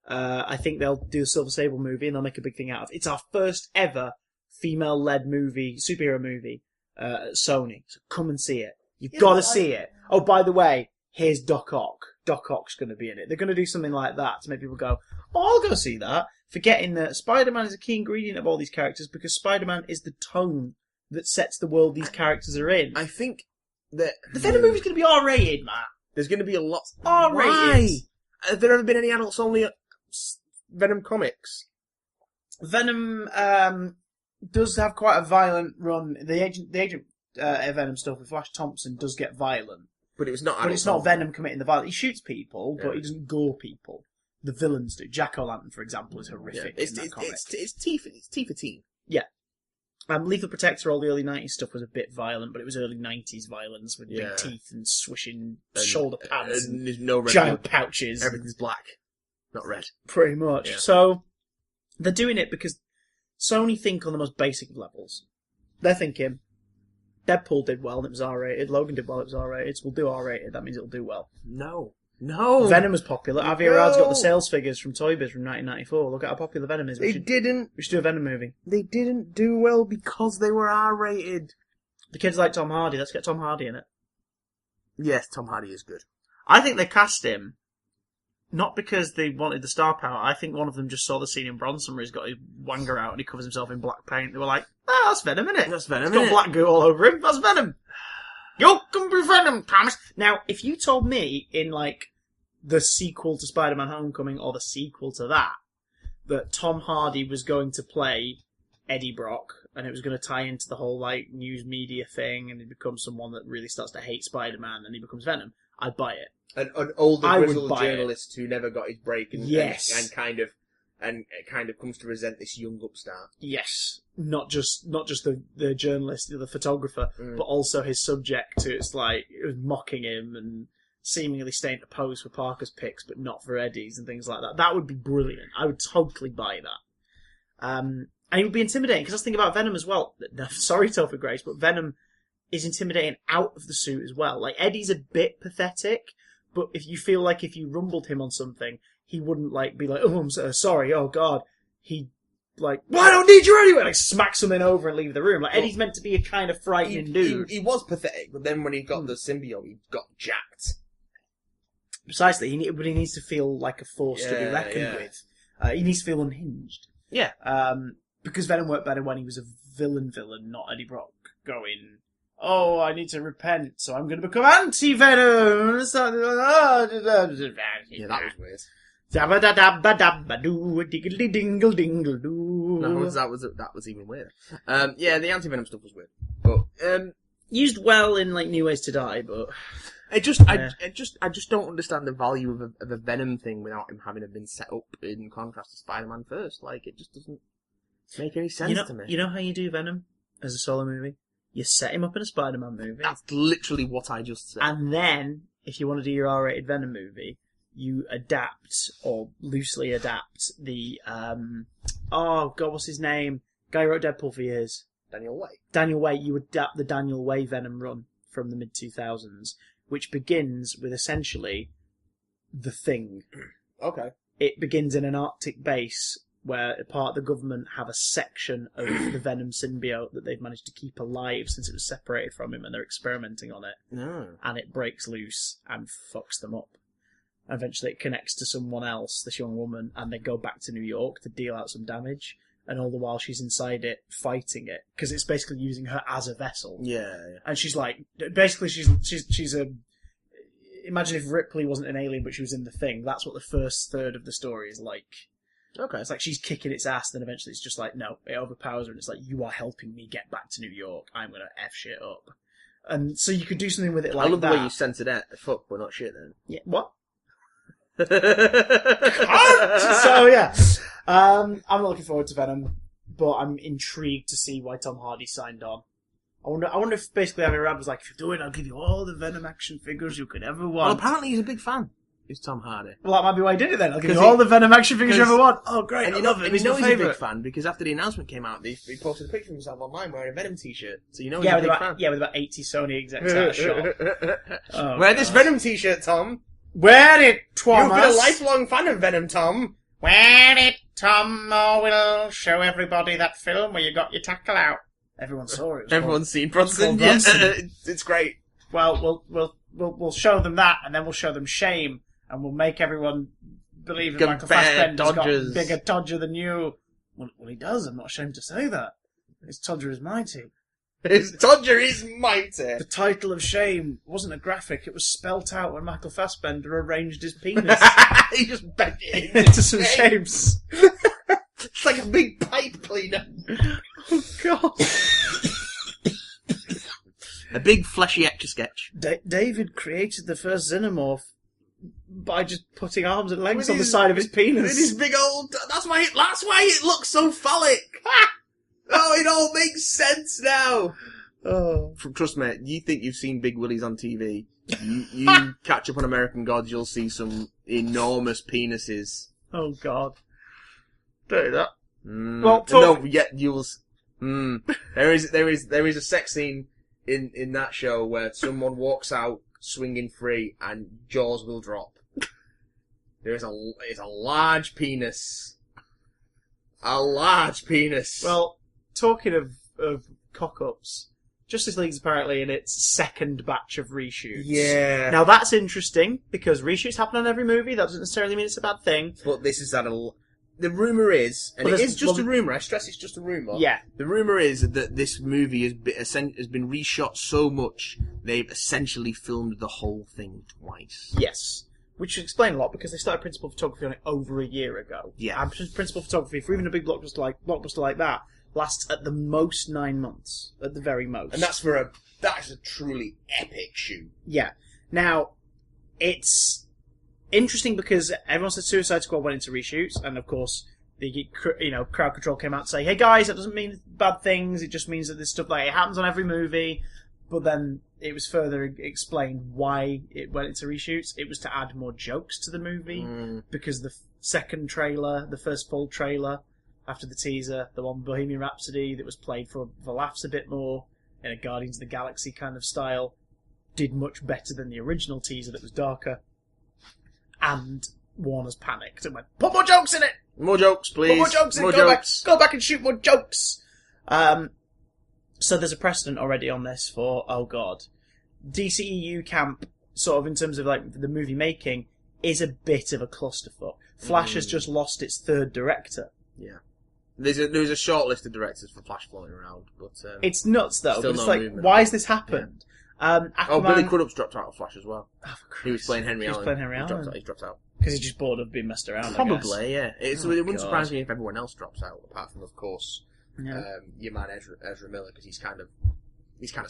I think they'll do a Silver Sable movie, and they'll make a big thing out of it. It's our first ever female-led movie, superhero movie, at Sony. So come and see it. You've got to see it. Oh, by the way, here's Doc Ock. Doc Ock's going to be in it. They're going to do something like that to make people go, oh, I'll go see that. Forgetting that Spider-Man is a key ingredient of all these characters, because Spider-Man is the tone that sets the world these characters are in. I think that... The Venom movie's going to be R-rated, Matt. There's going to be a lot... R-rated. Why? Have there ever been any adults-only Venom comics? Venom does have quite a violent run. The agent Venom stuff with Flash Thompson does get violent. But it's not But it's not Venom committing the violence. He shoots people, but he doesn't gore people. The villains do. Jack-O-Lantern, for example, is horrific in that comic. It's T for teen. Yeah. Lethal Protector, all the early 90s stuff was a bit violent, but it was early 90s violence with Yeah. big teeth and swishing shoulder pads and there's no red giant blood. pouches. Everything's black, not red. Pretty much. Yeah. So, they're doing it because Sony think on the most basic of levels. They're thinking, Deadpool did well and it was R-rated, Logan did well, it was R-rated, so we'll do R-rated, that means it'll do well. No. Venom was popular. Avi Arad's got the sales figures from Toy Biz from 1994. Look at how popular Venom is. We should do a Venom movie. They didn't do well because they were R-rated. The kids like Tom Hardy. Let's get Tom Hardy in it. Yes, Tom Hardy is good. I think they cast him not because they wanted the star power. I think one of them just saw the scene in Bronson where he's got his wanger out and he covers himself in black paint. They were like, that's Venom, innit? That's Venom, He's got black goo all over him. That's Venom. You can be Venom, Thomas. Now, if you told me in, like, the sequel to Spider-Man Homecoming or the sequel to that Tom Hardy was going to play Eddie Brock and it was going to tie into the whole, like, news media thing and he becomes someone that really starts to hate Spider-Man and he becomes Venom, I'd buy it. An older I would grizzled buy journalist who never got his break and kind of comes to resent this young upstart. Yes, not just the journalist, the photographer, but also his subject. Who it's like it was mocking him and seemingly staying to pose for Parker's pics, but not for Eddie's and things like that. That would be brilliant. I would totally buy that. And it would be intimidating because I was thinking about Venom as well. Sorry, Topher Grace, but Venom is intimidating out of the suit as well. Like Eddie's a bit pathetic, but if you feel like if you rumbled him on something, he wouldn't like be like, oh, I'm so sorry, oh god. He'd like, well, I don't need you anyway. Like smack something over and leave the room. Like Eddie's meant to be a kind of frightening dude. He was pathetic, but then when he got the symbiote, he got jacked. Precisely, but he needs to feel like a force to be reckoned with. He needs to feel unhinged. Yeah. Because Venom worked better when he was a villain, not Eddie Brock going, oh, I need to repent, so I'm going to become anti-Venom. Yeah, that was weird. Dabba da dabba dabba doo, diggly dingle dingle doo. No, that was even weirder. Yeah, the anti-Venom stuff was weird, but used well in like New Ways to Die, but I just don't understand the value of a Venom thing without him having been set up in contrast to Spider-Man first. Like, it just doesn't make any sense to me. You know how you do Venom as a solo movie? You set him up in a Spider-Man movie. That's literally what I just said. And then, if you want to do your R-rated Venom movie, you adapt, or loosely adapt, the, oh god, what's his name? Guy who wrote Deadpool for years. Daniel Way. You adapt the Daniel Way Venom run from the mid-2000s, which begins with essentially The Thing. Okay. It begins in an Arctic base where a part of the government have a section of the Venom symbiote that they've managed to keep alive since it was separated from him, and they're experimenting on it. No. And it breaks loose and fucks them up. Eventually it connects to someone else, this young woman, and they go back to New York to deal out some damage. And all the while she's inside it, fighting it, because it's basically using her as a vessel. Yeah. And she's like, basically she's a, imagine if Ripley wasn't an alien but she was in The Thing. That's what the first third of the story is like. Okay. It's like she's kicking its ass, then eventually it's just like, no, it overpowers her and it's like, you are helping me get back to New York. I'm gonna F shit up. And so you could do something with it like that. I love the way you censored it. Fuck, but not shit then. Yeah, what? So yeah, I'm not looking forward to Venom, but I'm intrigued to see why Tom Hardy signed on. I wonder if basically Avi Arad was like, if you do it, I'll give you all the Venom action figures you could ever want. Well, apparently he's a big fan. Is Tom Hardy? Well, that might be why he did it then. I'll give you all the Venom action figures you ever want. Oh, great! And I love it. He's a favorite. big fan because after the announcement came out, he posted a picture of himself online wearing a Venom t-shirt. So you know he's Yeah, a big fan. with about 80 Sony execs out of shot. Oh, wear this Venom t-shirt, Tom. Wear it, Thomas. You've been a lifelong fan of Venom, Tom. Wear it, Tom, or we'll show everybody that film where you got your tackle out. Everyone saw it. Everyone's seen Bronson. It's great. Well, we'll show them that, and then we'll show them Shame, and we'll make everyone believe that Michael Fassbender's got a bigger Todger than you. Well, he does. I'm not ashamed to say that. His Todger is mighty. His Todger is mighty. The title of Shame wasn't a graphic. It was spelt out when Michael Fassbender arranged his penis. He just bent it into some shapes. It's like a big pipe cleaner. Oh, God. A big fleshy Etch-a-Sketch. David created the first Xenomorph by just putting arms and legs on the side of his penis. With his big old... That's why it looks so phallic. Oh, it all makes sense now. Oh. Trust me, you think you've seen Big Willies on TV. You catch up on American Gods, you'll see some enormous penises. Oh, God. Don't do that. Well, no, yet you'll... There is a sex scene in that show where someone walks out swinging free and jaws will drop. There is a large penis. A large penis. Well, talking of cock-ups, Justice League's apparently in its second batch of reshoots. Yeah. Now that's interesting, because reshoots happen on every movie. That doesn't necessarily mean it's a bad thing. But this is at a... The rumour is, and Well, it is just well, a rumour, I stress it's just a rumour. Yeah. The rumour is that this movie has been reshot so much, they've essentially filmed the whole thing twice. Yes. Which should explain a lot, because they started principal photography on it over a year ago. Yeah. And principal photography, for even a big blockbuster like that, lasts at the most 9 months. At the very most. And that's a truly epic shoot. Yeah. Now, it's interesting because everyone said Suicide Squad went into reshoots, and of course, the crowd control came out and say, "Hey guys, that doesn't mean bad things. It just means that this stuff it happens on every movie." But then it was further explained why it went into reshoots. It was to add more jokes to the movie because the second trailer, the first full trailer after the teaser, the one Bohemian Rhapsody that was played for laughs a bit more in a Guardians of the Galaxy kind of style, did much better than the original teaser that was darker. And Warner's panicked and went, "Put more jokes in it! More jokes, please. Put more jokes in! More Go jokes. back! Go back and shoot more jokes!" So there's a precedent already on this for, oh god. DCEU camp, sort of in terms of like the movie making, is a bit of a clusterfuck. Flash has just lost its third director. Yeah. There's a short list of directors for Flash floating around, but... It's nuts though, but it's no like, movement. why has this happened? Aquaman... Billy Crudup's dropped out of Flash as well. Oh, He was playing Henry Allen. Allen. He's dropped out. Because he's just bored of being messed around, Probably, yeah. It wouldn't God. surprise me if everyone else drops out, apart from, of course, Yeah. your man Ezra Miller, because he's kind of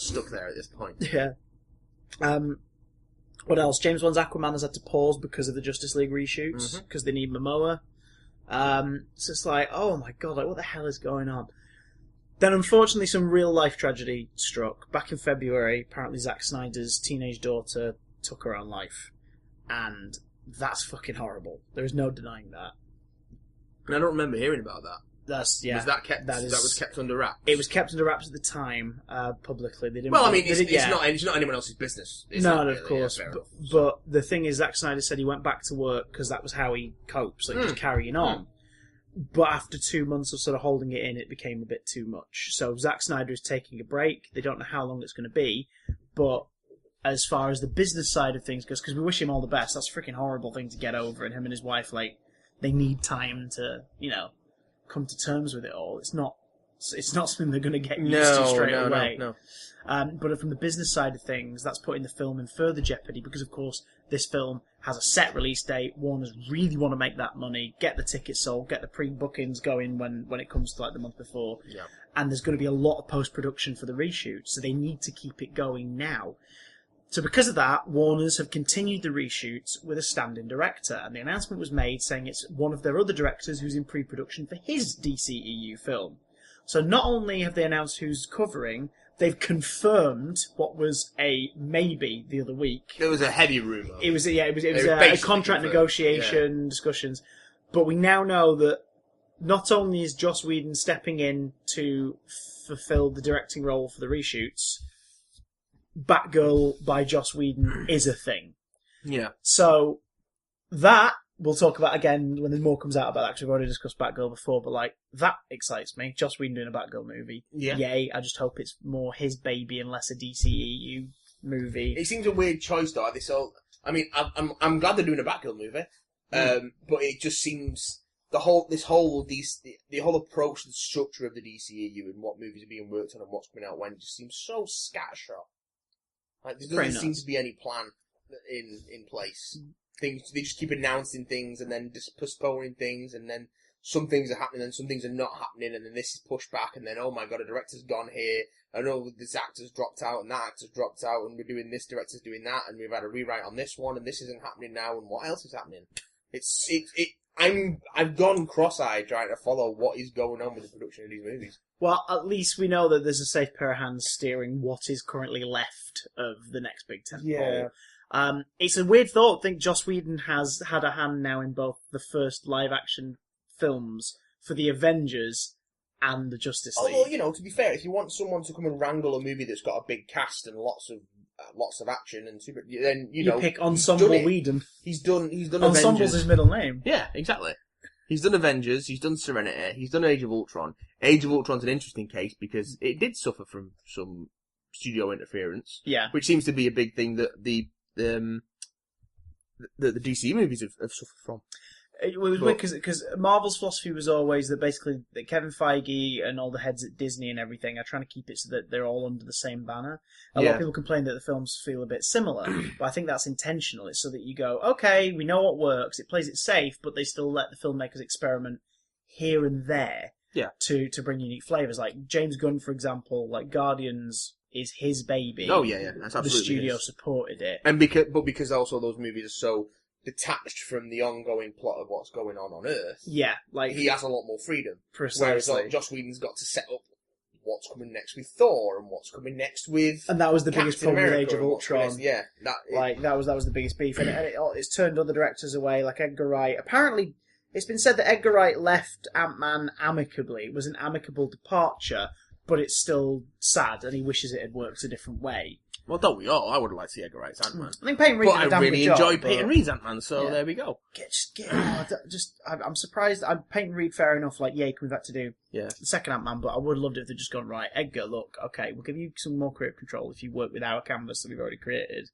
stuck there at this point. Yeah. What else? James Wan's Aquaman has had to pause because of the Justice League reshoots, because they need Momoa. So it's like, oh my god, like what the hell is going on? Then unfortunately some real life tragedy struck. Back in February, apparently Zack Snyder's teenage daughter took her own life. And that's fucking horrible. There is no denying that. And I don't remember hearing about that. Was that kept under wraps? It was kept under wraps at the time, publicly. They didn't. Well, I mean, it's not anyone else's business. No, of course. But the thing is, Zack Snyder said he went back to work because that was how he copes, like just carrying on. But after 2 months of sort of holding it in, it became a bit too much. So Zack Snyder is taking a break. They don't know how long it's going to be, but as far as the business side of things goes, because we wish him all the best. That's a freaking horrible thing to get over, and him and his wife, like, they need time to, come to terms with it all. It's not something they're going to get used to straight away. No. But from the business side of things, that's putting the film in further jeopardy because, of course, this film has a set release date. Warners really want to make that money, get the tickets sold, get the pre-bookings going when it comes to like the month before. Yeah. And there's going to be a lot of post-production for the reshoot, so they need to keep it going now. So because of that, Warners have continued the reshoots with a stand-in director, and the announcement was made saying it's one of their other directors who's in pre-production for his DCEU film. So not only have they announced who's covering, they've confirmed what was a maybe the other week. It was a heavy rumour. It was a contract negotiation, discussions. But we now know that not only is Joss Whedon stepping in to fulfill the directing role for the reshoots, Batgirl by Joss Whedon is a thing. Yeah. So that we'll talk about again when more comes out about that, 'cause we've already discussed Batgirl before, but like that excites me. Joss Whedon doing a Batgirl movie. Yeah. Yay, I just hope it's more his baby and less a DCEU movie. It seems a weird choice though. I'm glad they're doing a Batgirl movie. But it just seems the whole approach to the structure of the DCEU and what movies are being worked on and what's coming out when just seems so scattershot. Like there doesn't seem to be any plan in place. They just keep announcing things and then just postponing things, and then some things are happening and some things are not happening, and then this is pushed back, and then oh my god, a director's gone here, and oh this actor's dropped out and that actor's dropped out, and we're doing this, director's doing that, and we've had a rewrite on this one, and this isn't happening now, and what else is happening? I've gone cross-eyed trying to follow what is going on with the production of these movies. Well, at least we know that there's a safe pair of hands steering what is currently left of the next big tentpole. Yeah. It's a weird thought. I think Joss Whedon has had a hand now in both the first live-action films for the Avengers and the Justice League. Although, to be fair, if you want someone to come and wrangle a movie that's got a big cast and lots of action and super, then you pick Ensemble Whedon. He's done Ensemble's Avengers. his middle name. Yeah, exactly. He's done Avengers, he's done Serenity, he's done Age of Ultron. Age of Ultron's an interesting case because it did suffer from some studio interference. Yeah. Which seems to be a big thing that the DC movies have suffered from. It was weird because Marvel's philosophy was always that basically that Kevin Feige and all the heads at Disney and everything are trying to keep it so that they're all under the same banner. A lot of people complain that the films feel a bit similar, but I think that's intentional. It's so that you go, okay, we know what works, it plays it safe, but they still let the filmmakers experiment here and there to bring unique flavours. Like James Gunn, for example, like Guardians is his baby. Oh yeah, that's absolutely the studio supported it, and because also those movies are so detached from the ongoing plot of what's going on Earth. Yeah, like he has a lot more freedom. Precisely. Whereas Joss Whedon's got to set up what's coming next with Thor and what's coming next with, and that was the biggest problem with Age of Ultron. That was the biggest beef, and it's turned other directors away, like Edgar Wright. Apparently, it's been said that Edgar Wright left Ant-Man amicably. It was an amicable departure, but it's still sad, and he wishes it had worked a different way. Well, don't we all? I would like to see Edgar Wright's Ant-Man. I think Peyton Reed did a damn good job. I really enjoyed Peyton Reed's Ant-Man, so there we go. I'm surprised. Peyton Reed, fair enough, coming back to do the second Ant-Man, but I would have loved it if they'd just gone, right, Edgar, look, okay, we'll give you some more creative control if you work with our canvas that we've already created.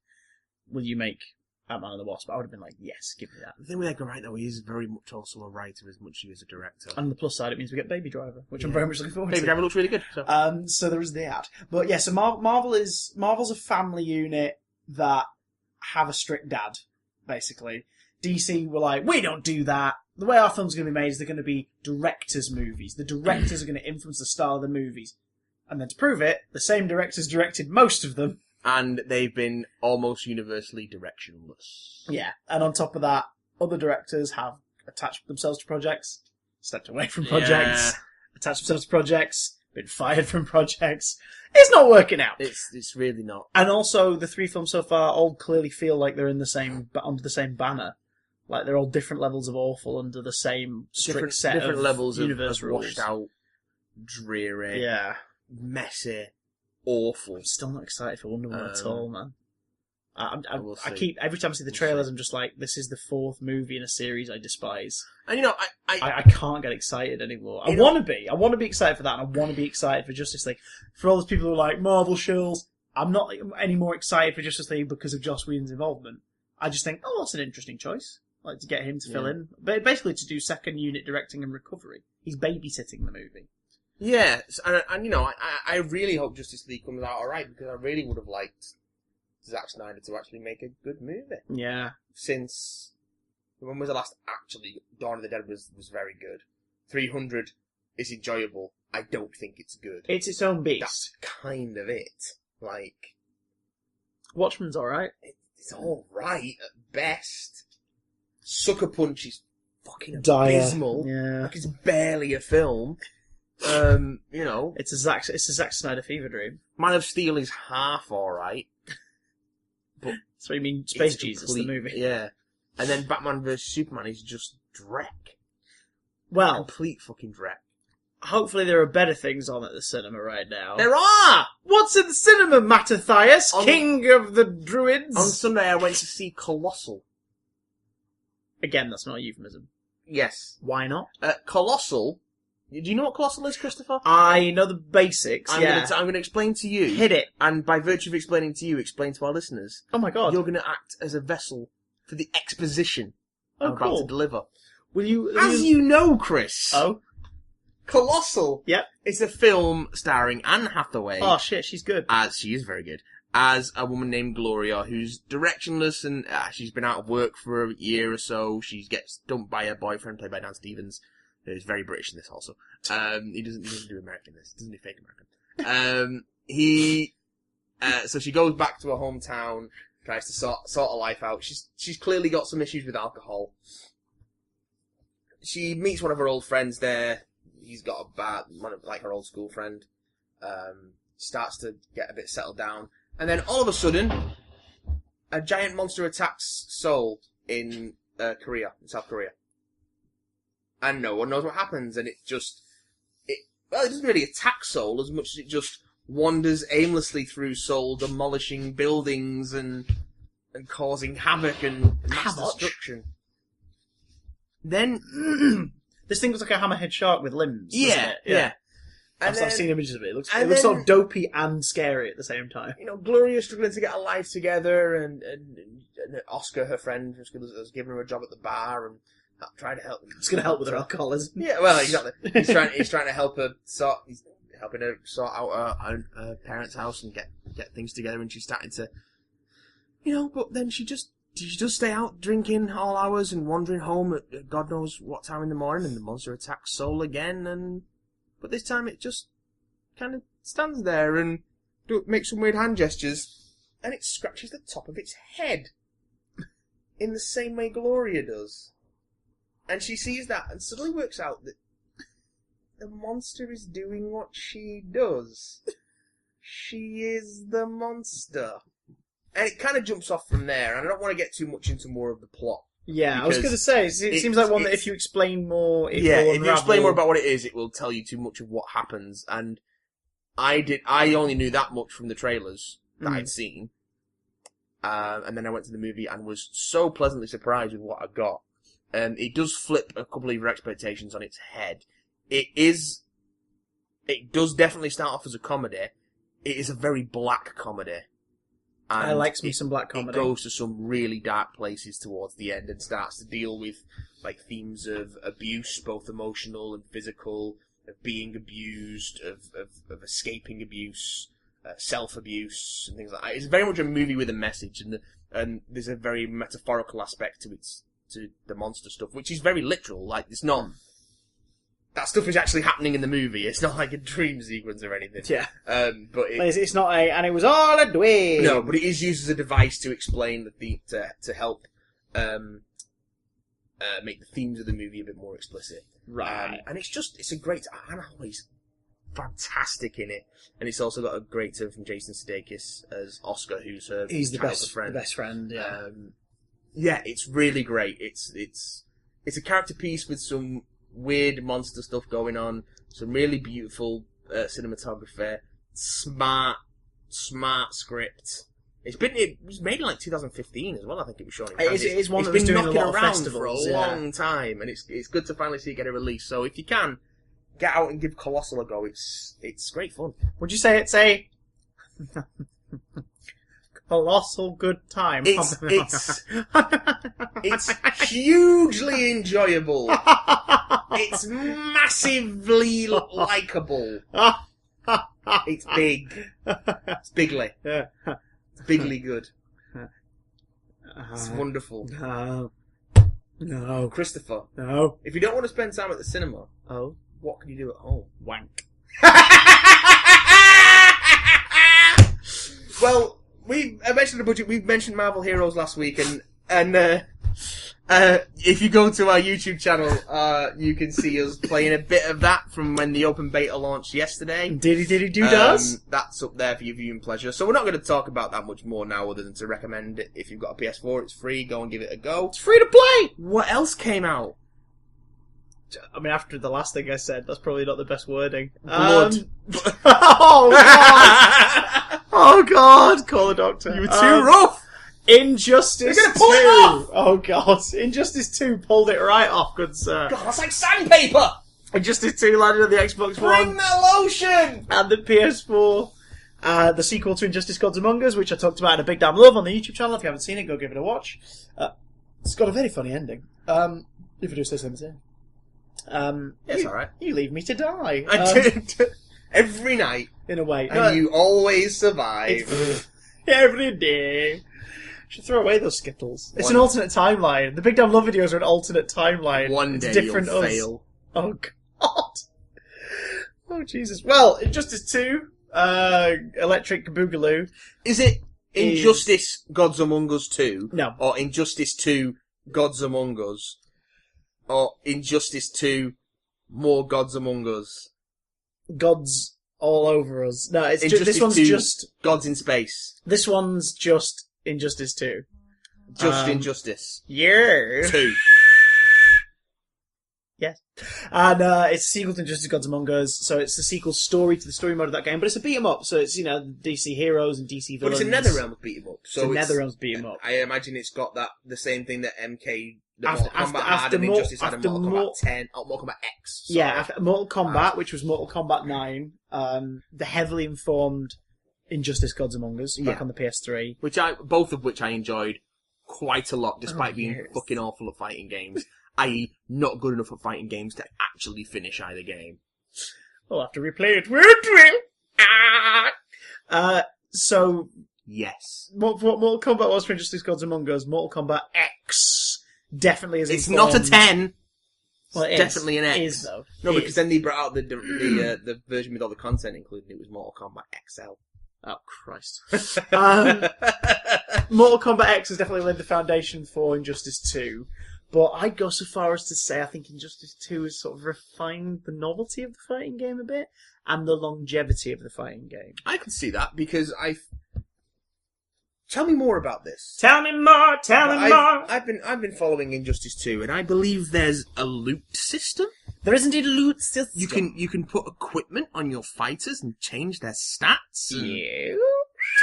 Will you make Ant-Man and the Wasp? I would have been like, yes, give me that. The thing with Edgar Wright, though, he is very much also a writer as much as he is a director. And on the plus side, it means we get Baby Driver, which I'm very much looking forward to. Baby Driver looks really good. So there is that. But yeah, so Marvel's a family unit that have a strict dad, basically. DC were like, we don't do that. The way our films are going to be made is they're going to be directors' movies. The directors are going to influence the style of the movies. And then to prove it, the same directors directed most of them. And they've been almost universally directionless. Yeah, and on top of that, other directors have attached themselves to projects, stepped away from projects, attached themselves to projects, been fired from projects. It's not working out. It's really not. And also, the three films so far all clearly feel like they're under the same banner. Like they're all different levels of awful under the same strict set different of levels universe of rules. washed out, dreary, messy, awful. I'm still not excited for Wonder Woman at all, man. I keep every time I see the trailers, I'm just like, this is the fourth movie in a series I despise. And I can't get excited anymore. I want to be excited for that, and I want to be excited for Justice League. For all those people who are like Marvel shills, I'm not any more excited for Justice League because of Joss Whedon's involvement. I just think, that's an interesting choice. Like to get him to fill in, but basically to do second unit directing and recovery. He's babysitting the movie. Yeah, and I really hope Justice League comes out alright, because I really would have liked Zack Snyder to actually make a good movie. Yeah. Since, when was the last actually, Dawn of the Dead was very good. 300 is enjoyable. I don't think it's good. It's its own beast. That's kind of it. Watchmen's alright. It's alright at best. Sucker Punch is fucking abysmal. Yeah. It's barely a film. It's a Zack Snyder fever dream. Man of Steel is half alright. But so you mean Space Jesus, the movie? Yeah. And then Batman vs Superman is just dreck. Well, complete fucking dreck. Hopefully there are better things on at the cinema right now. There are! What's in the cinema, Mattathias, king of the druids? On Sunday I went to see Colossal. Again, that's not a euphemism. Yes. Why not? Colossal. Do you know what Colossal is, Christopher? I know the basics, I'm going to explain to you. Hit it. And by virtue of explaining to you, explain to our listeners. Oh my god. You're going to act as a vessel for the exposition I'm cool. about to deliver. Will you... As you know, Chris. Oh? Colossal. Yep. It's a film starring Anne Hathaway. Oh shit, she's good. She is very good. As a woman named Gloria, who's directionless, and she's been out of work for a year or so. She gets dumped by her boyfriend, played by Dan Stevens, who's very British in this also. He doesn't do American in this. He doesn't do fake American. So she goes back to her hometown, tries to sort her life out. She's clearly got some issues with alcohol. she meets one of her old friends there. He's got a bat, like her old school friend. Starts to get a bit settled down. And then all of a sudden, a giant monster attacks Seoul in South Korea. And no one knows what happens, and it doesn't really attack Seoul as much as it just wanders aimlessly through Seoul, demolishing buildings and causing havoc and mass destruction. Then this thing looks like a hammerhead shark with limbs. Yeah, doesn't it? yeah. I've seen images of it. It looks sort of dopey and scary at the same time. Gloria's struggling to get a life together, and Oscar, her friend, has given her a job at the bar and trying to help. It's going to help with her alcoholism. Yeah, well, exactly. He's trying to help her He's helping her sort out her parents' house and get things together, and she's starting to, But then she does stay out drinking all hours and wandering home at God knows what time in the morning, and the monster attacks Seoul again, but this time it just kind of stands there and makes some weird hand gestures, and it scratches the top of its head in the same way Gloria does. And she sees that and suddenly works out that the monster is doing what she does. She is the monster. And it kind of jumps off from there, and I don't want to get too much into more of the plot. Yeah, I was going to say, it seems like one that if you explain more, if you explain more about what it is, it will tell you too much of what happens. And I only knew that much from the trailers that I'd seen. And then I went to the movie and was so pleasantly surprised with what I got. It does flip a couple of your expectations on its head. It does definitely start off as a comedy. It is a very black comedy. I like me some black comedy. It goes to some really dark places towards the end and starts to deal with themes of abuse, both emotional and physical, of being abused, of escaping abuse, self-abuse, and things like that. It's very much a movie with a message, and there's a very metaphorical aspect to the monster stuff, which is very literal. It's not... That stuff is actually happening in the movie. It's not like a dream sequence or anything. Yeah. But it's not and it was all a dream. No, but it is used as a device to explain to help make the themes of the movie a bit more explicit. Right. And it's a great... Anna Holly's fantastic in it. And it's also got a great turn from Jason Sudeikis as Oscar, who's her He's the best friend, yeah. Yeah, it's really great. It's a character piece with some weird monster stuff going on, some really beautiful cinematography, smart script. It was made in 2015 as well. I think it was shown in Cannes. It is one it's that was been doing knocking a lot of around festivals for a long time, and it's good to finally see it get a release. So if you can get out and give Colossal a go, it's great fun. Would you say it's a colossal good time? It's hugely enjoyable. It's massively likeable. It's big. It's bigly. It's bigly good. It's wonderful. No. Christopher. No. If you don't want to spend time at the cinema, what can you do at home? Wank. Well, I mentioned the budget. We mentioned Marvel Heroes last week, and if you go to our YouTube channel, you can see us playing a bit of that from when the open beta launched yesterday. Does. That's up there for your viewing pleasure. So we're not going to talk about that much more now, other than to recommend it. If you've got a PS4, it's free. Go and give it a go. It's free to play. What else came out? I mean, after the last thing I said, that's probably not the best wording. Blood. Oh God! Oh God! Call the doctor. You were too rough. Injustice You're gonna pull 2. it off. Oh God! Injustice 2 pulled it right off, good sir. God, that's like sandpaper. Injustice 2 landed on the Xbox Bring One the lotion. and the PS4. The sequel to Injustice Gods Among Us, which I talked about in a Big Damn Love on the YouTube channel. If you haven't seen it, go give it a watch. It's got a very funny ending. If I do say so myself. It's alright. You leave me to die. I did. Every night. In a way. And you always survive. Every day. Should throw away those Skittles. It's an alternate timeline. The Big Damn Love videos are an alternate timeline. One it's day different you'll us. fail. Oh God. Oh Jesus. Well, Injustice 2, Electric Boogaloo. Is it Injustice Gods Among Us 2? No. Or Injustice 2 Gods Among Us? or Injustice 2, More Gods Among Us? Gods all over us. No, it's Injustice this one's 2, just... Gods in Space. This one's just Injustice 2. Just Injustice. Yeah. 2. Yes. And it's a sequel to Injustice Gods Among Us, so it's the sequel story to the story mode of that game, but it's a beat-em-up, so it's, DC heroes and DC villains. But it's a NetherRealm beat-em-up. So it's a NetherRealm's beat-em-up. I imagine it's got the same thing that MK... After Injustice had Mortal Mortal Kombat 10, Mortal Kombat X. Sorry. Yeah, after Mortal Kombat, which was Mortal Kombat 9, the heavily informed Injustice Gods Among Us, back on the PS3. Both of which I enjoyed quite a lot, despite being fucking awful at fighting games. I.e., not good enough at fighting games to actually finish either game. We'll have to replay it. So... Yes. What Mortal Kombat was for Injustice Gods Among Us, Mortal Kombat X definitely is. It's not a 10. Well, it's definitely an X. It is, though. No, because then they brought out the version with all the content included. It was Mortal Kombat XL. Oh, Christ. Mortal Kombat X has definitely laid the foundation for Injustice 2. But I'd go so far as to say I think Injustice 2 has sort of refined the novelty of the fighting game a bit and the longevity of the fighting game. I can see that because Tell me more about this. Tell me more, tell me more. I've been following Injustice 2, and I believe there's a loot system. There is indeed a loot system. You can put equipment on your fighters and change their stats. Yeah.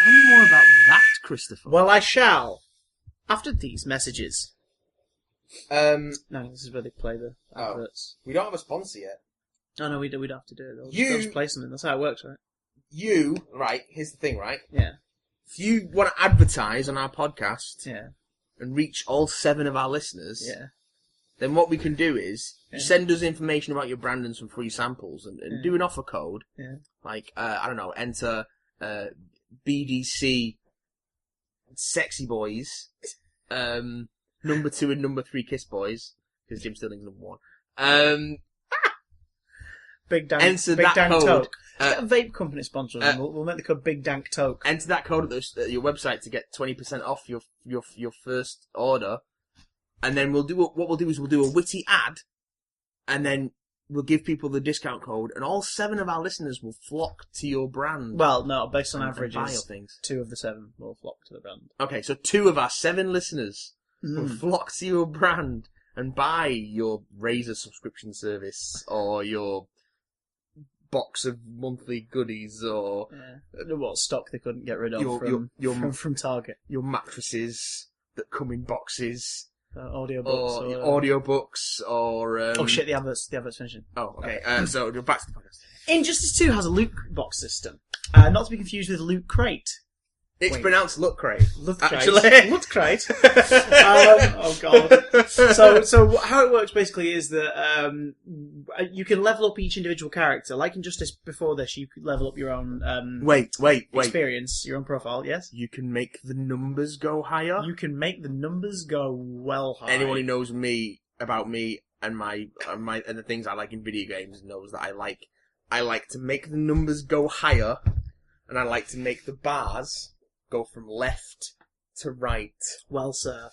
Tell me more about that, Christopher. Well, I shall. After these messages. No, this is where they play the adverts. We don't have a sponsor yet. Oh, no, we don't have to do it. They'll just play something. That's how it works, right? Here's the thing, right? Yeah. If you want to advertise on our podcast Yeah. and reach all 7 of our listeners, Yeah. then what we can do is you send us information about your brand and some free samples and do an offer code. Yeah. Like, I don't know, enter BDC Sexy Boys, number 2 and number 3 Kiss Boys, because Jim Sterling's number 1. Big Dank, enter Big that Dank code. Toke. Get a vape company sponsor us, and we'll make the code Big Dank Toke. Enter that code at your website to get 20% off your first order, and then we'll do a witty ad, and then we'll give people the discount code, and all 7 of our listeners will flock to your brand. Well, no, based on and averages, things. 2 of the 7 will flock to the brand. Okay, so 2 of our 7 listeners will flock to your brand and buy your Razor subscription service or your box of monthly goodies or what stock they couldn't get rid of from Target. Your mattresses that come in boxes. Audiobooks. Or oh shit, the advert's finishing. Oh, okay. So back to the podcast. Injustice 2 has a loot box system. Not to be confused with Loot Crate. It's pronounced Loot Crate. Loot Crate. Actually. Loot Crate. Oh god. So how it works basically is that you can level up each individual character. Like Injustice before this, you could level up your own wait. experience, your own profile, yes? You can make the numbers go higher? You can make the numbers go well high. Anyone who knows me about me and my and the things I like in video games knows that I like to make the numbers go higher, and I like to make the bars go from left to right. Well, sir,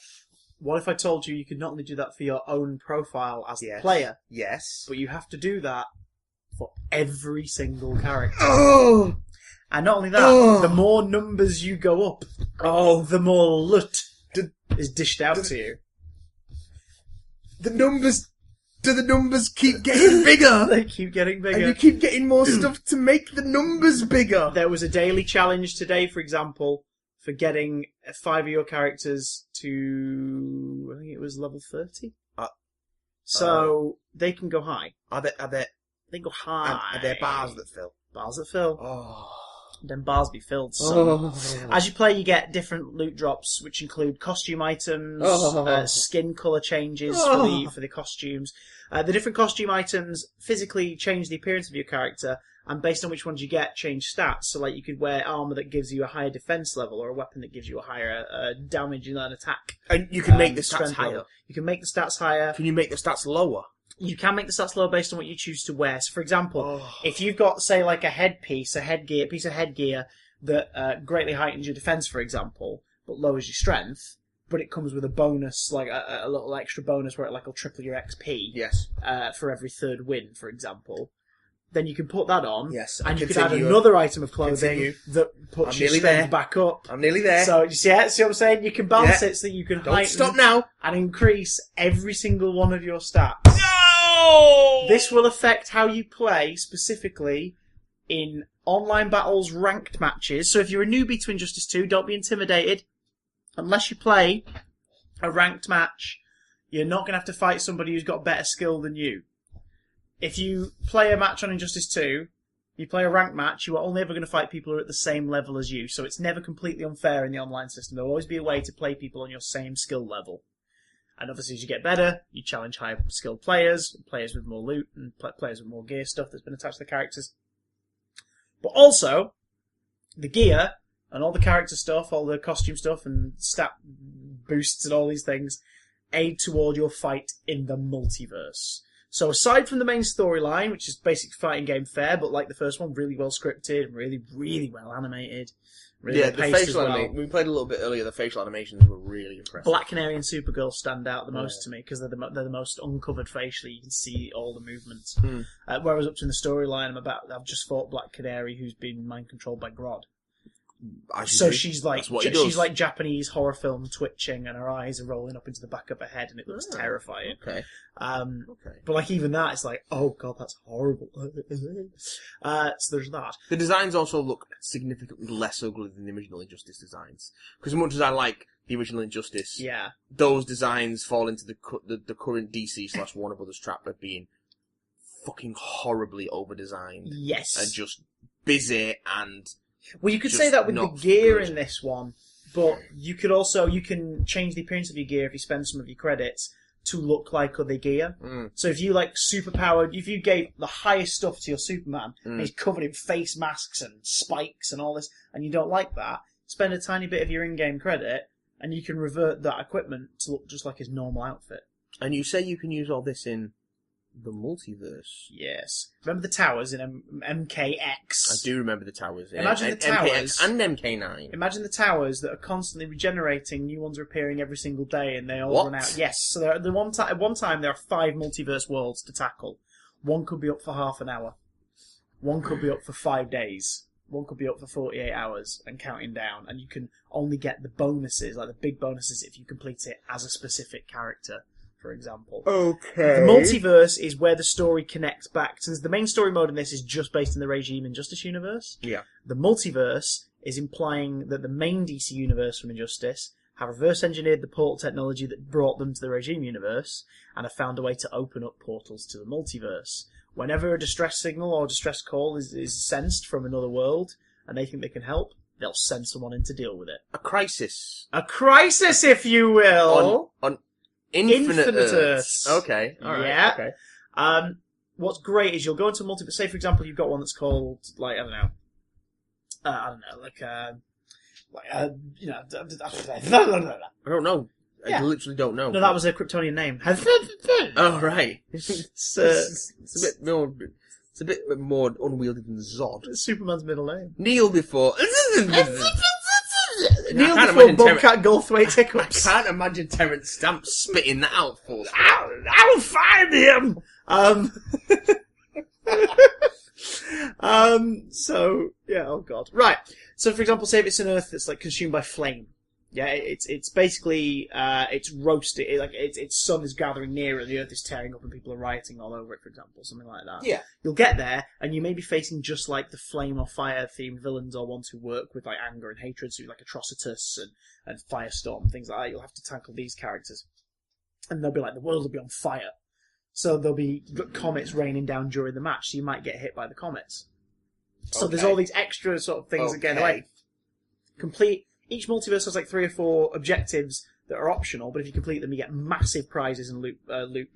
what if I told you could not only do that for your own profile as the player, yes, but you have to do that for every single character? Oh! And not only that, the more numbers you go up, the more loot is dished out to you. Do the numbers keep getting bigger? They keep getting bigger. And you keep getting more stuff to make the numbers bigger. There was a daily challenge today, for example, for getting 5 of your characters to, I think it was level 30. So they can go high. Are they? They go high. Are there bars that fill? Bars that fill. Oh. Then bars be filled. So as you play, you get different loot drops, which include costume items, skin colour changes for the costumes. The different costume items physically change the appearance of your character, and based on which ones you get, change stats. So, like, you could wear armour that gives you a higher defence level, or a weapon that gives you a higher damage and attack. And you can make the stats higher. Level. You can make the stats higher. Can you make the stats lower? You can make the stats lower based on what you choose to wear. So, for example, if you've got, say, like a piece of headgear that greatly heightens your defense, for example, but lowers your strength, but it comes with a bonus, like a little extra bonus where it'll triple your XP. Yes. For every third win, for example. Then you can put that on. Yes. And you can add another item of clothing that puts your strength there. back up. I'm nearly there. So, you see what I'm saying? You can balance it so that you can Don't stop now. and increase every single one of your stats. No! This will affect how you play, specifically in online battles, ranked matches. So if you're a newbie to Injustice 2, don't be intimidated. Unless you play a ranked match, you're not going to have to fight somebody who's got better skill than you. If you play a match on Injustice 2, you play a ranked match, you are only ever going to fight people who are at the same level as you. So it's never completely unfair in the online system. There will always be a way to play people on your same skill level. And obviously as you get better, you challenge higher skilled players with more loot, and players with more gear stuff that's been attached to the characters. But also, the gear and all the character stuff, all the costume stuff and stat boosts and all these things aid toward your fight in the multiverse. So aside from the main storyline, which is basic fighting game fare, but like the first one, really well scripted, really, really well animated. Really well the paced facial as well. animation. We played a little bit earlier. The facial animations were really impressive. Black Canary and Supergirl stand out the most to me because they're the most uncovered facially. You can see all the movements. Whereas up to in the storyline, I've just fought Black Canary, who's been mind controlled by Grodd. So she's like Japanese horror film twitching, and her eyes are rolling up into the back of her head, and it looks terrifying. Okay. But like even that, it's like, oh god, that's horrible. So there's that. The designs also look significantly less ugly than the original Injustice designs. Because as much as I like the original Injustice, those designs fall into the current DC/Warner Brothers trap of being fucking horribly over-designed. Yes. And just busy and... Well, you could say that with the gear in this one, but you can change the appearance of your gear if you spend some of your credits to look like other gear. So if you if you gave the highest stuff to your Superman, and he's covered in face masks and spikes and all this, and you don't like that, spend a tiny bit of your in-game credit, and you can revert that equipment to look just like his normal outfit. And you say you can use all this in the multiverse? Yes. Remember the towers in MKX? I do remember the towers. Imagine the towers. MKX and MK9. Imagine the towers that are constantly regenerating, new ones are appearing every single day, and they all run out. Yes. So at one time there are 5 multiverse worlds to tackle. One could be up for half an hour. One could be up for 5 days. One could be up for 48 hours and counting down. And you can only get the bonuses, like the big bonuses, if you complete it as a specific character. For example. Okay. The multiverse is where the story connects back. Since the main story mode in this is just based in the Regime Injustice universe, the multiverse is implying that the main DC universe from Injustice have reverse engineered the portal technology that brought them to the Regime universe and have found a way to open up portals to the multiverse. Whenever a distress signal or distress call is sensed from another world and they think they can help, they'll send someone in to deal with it. A crisis. A crisis, if you will! On Infinite Earths. Okay. All right. Yeah. Okay. What's great is you'll go into multiple. Say, for example, you've got one that's called like I don't know, I don't know. I literally don't know. No, that was a Kryptonian name. Oh right. It's a bit more unwieldy than Zod. It's Superman's middle name. Kneel before. Kneel before Bobcat Goldthwait's hiccups. I can't imagine Terrence Stamp spitting that out for. I'll find him. So yeah. Oh god. Right. So for example, say if it's an Earth that's like consumed by flame. Yeah, it's basically it's roasted. Its sun is gathering nearer, and the Earth is tearing up, and people are rioting all over it. For example, something like that. Yeah, you'll get there, and you may be facing just like the flame or fire themed villains, or ones who work with like anger and hatred, so like Atrocitus and Firestorm, things like that. You'll have to tackle these characters, and they'll be like the world will be on fire, so there'll be comets raining down during the match, so you might get hit by the comets. So there's all these extra sort of things again, like complete. Each multiverse has like 3 or 4 objectives that are optional, but if you complete them, you get massive prizes and loot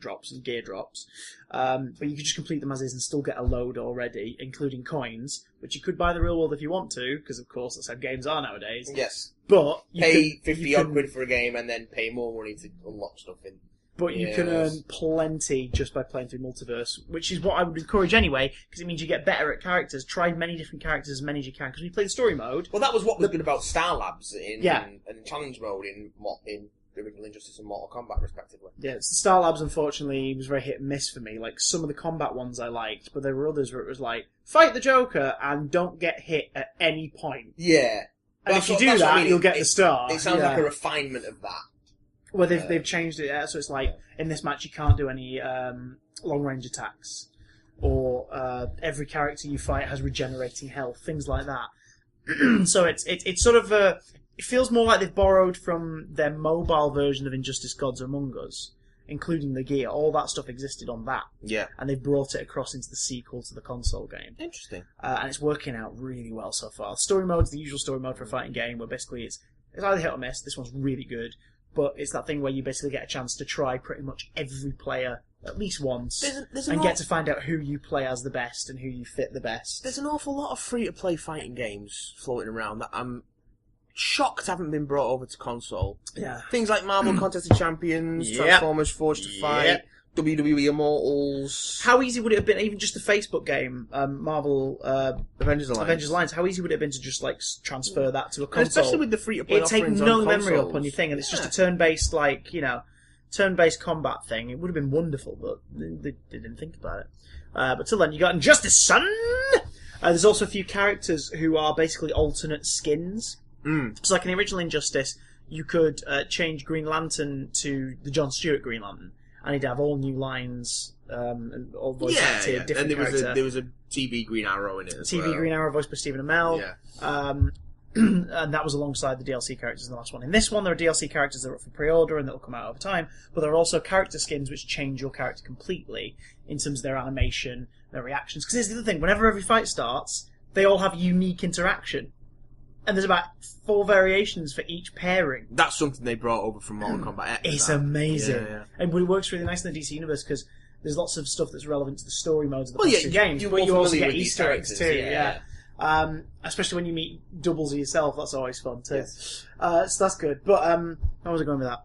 drops and gear drops. But you can just complete them as is and still get a load already, including coins, which you could buy in the real world if you want to, because of course that's how games are nowadays. Yes. But you pay 50 odd quid for a game and then pay more money to unlock stuff in. But you can earn plenty just by playing through Multiverse, which is what I would encourage anyway, because it means you get better at characters. Try many different characters as many as you can, because when you play the story mode... Well, that was what was good about Star Labs in Challenge Mode in Original Injustice and Mortal Kombat, respectively. Yeah, it's the Star Labs, unfortunately, was very hit and miss for me. Like, some of the combat ones I liked, but there were others where it was like, fight the Joker and don't get hit at any point. Yeah. And if you do that, you'll get the star. It sounds like a refinement of that. Well, they've changed it, yeah, so it's like, in this match you can't do any long-range attacks. Or every character you fight has regenerating health, things like that. So it's sort of... it feels more like they've borrowed from their mobile version of Injustice Gods Among Us, including the gear. All that stuff existed on that. Yeah. And they've brought it across into the sequel to the console game. Interesting. And it's working out really well so far. Story mode's the usual story mode for a fighting game, where basically it's either hit or miss. This one's really good. But it's that thing where you basically get a chance to try pretty much every player at least once, and get to find out who you play as the best and who you fit the best. There's an awful lot of free-to-play fighting games floating around that I'm shocked haven't been brought over to console. Yeah. Things like Marvel Contest of Champions, Transformers Forged to Fight, WWE Immortals. How easy would it have been, even just the Facebook game, Marvel Avengers Alliance. How easy would it have been to just like transfer that to a And console? especially with the free-to-play It'd take offerings no on memory consoles. up on your thing, and it's just a turn-based, like, turn-based combat thing. It would have been wonderful, but they didn't think about it. But till then, you got Injustice, son! There's also a few characters who are basically alternate skins. So like in the original Injustice, you could change Green Lantern to the Jon Stewart Green Lantern, and he'd have all new lines, and all voice acted, different character. There was a TV Green Arrow in it as well. Green Arrow voiced by Stephen Amell. Yeah. And that was alongside the DLC characters in the last one. In this one, there are DLC characters that are up for pre-order and that will come out over time, but there are also character skins which change your character completely in terms of their animation, their reactions. Because here's the other thing, whenever every fight starts, they all have unique interaction. And there's about 4 variations for each pairing. That's something they brought over from Mortal Kombat X. It's amazing. Yeah. And it works really nice in the DC universe because there's lots of stuff that's relevant to the story modes of the past two games, but you also get Easter eggs too. Yeah. Especially when you meet doubles of yourself, that's always fun too. Yes. So that's good. But how was I going with that?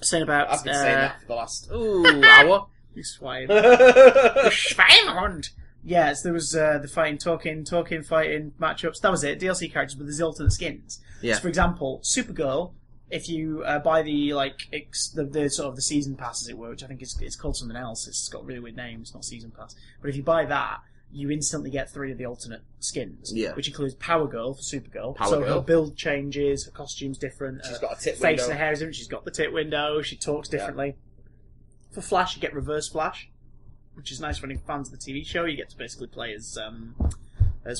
Saying about I've been saying that for the last hour. You swine. You Schweinhund. Yes, there was the fighting, talking, fighting matchups. That was it. DLC characters, but there's the alternate skins. Yeah. So, for example, Supergirl. If you buy the the sort of the season pass, as it were, which I think it's called something else. It's got a really weird name. It's not season pass. But if you buy that, you instantly get 3 of the alternate skins. Yeah. Which includes Power Girl for Supergirl. Power so Girl. her build changes, her costume's different. She's got a tit face window. and her hair is different. She's got the tit window. She talks differently. For Flash, you get Reverse Flash, which is nice for any fans of the TV show. You get to basically play as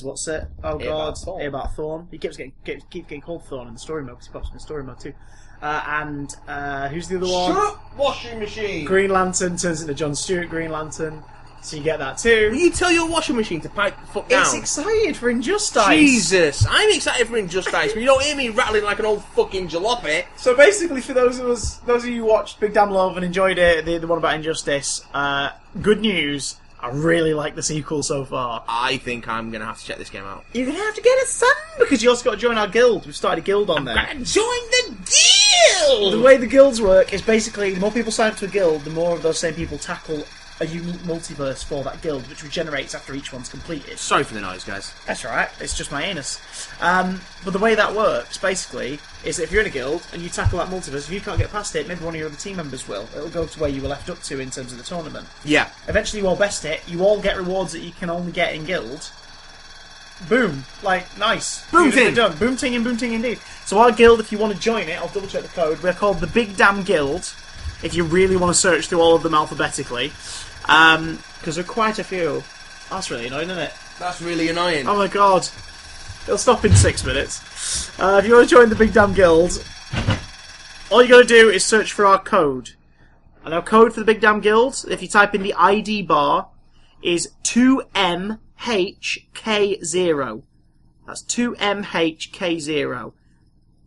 what's it? Oh god, Eobard Thawne. He keeps getting called Thawne in the story mode because he pops up in the story mode too. And who's the other one? Shut up, washing machine! Green Lantern turns into Jon Stewart Green Lantern, so you get that too. Will you tell your washing machine to pipe the fuck down? It's excited for Injustice. Jesus, I'm excited for Injustice, but you don't hear me rattling like an old fucking jalopy. So basically, for those of you who watched Big Damn Love and enjoyed it, the one about Injustice, good news. I really like the sequel so far. I think I'm going to have to check this game out. You're going to have to get a son, because you also got to join our guild. We've started a guild on there. Join the guild! The way the guilds work is basically, the more people sign up to a guild, the more of those same people tackle a unique multiverse for that guild, which regenerates after each one's completed. Sorry for the noise, guys. That's alright, it's just my anus. But the way that works, basically, is that if you're in a guild and you tackle that multiverse, if you can't get past it, maybe one of your other team members will. It'll go to where you were left up to in terms of the tournament. Yeah. Eventually you all best it, you all get rewards that you can only get in guild. Boom. Like, nice. Boom ting! Done. Boom ting indeed. So our guild, if you want to join it, I'll double check the code, we're called the Big Damn Guild, if you really want to search through all of them alphabetically. Because there are quite a few. That's really annoying, isn't it? That's really annoying. Oh my god. It'll stop in 6 minutes. If you want to join the Big Damn Guild, all you got to do is search for our code. And our code for the Big Damn Guild, if you type in the ID bar, is 2MHK0. That's 2MHK0.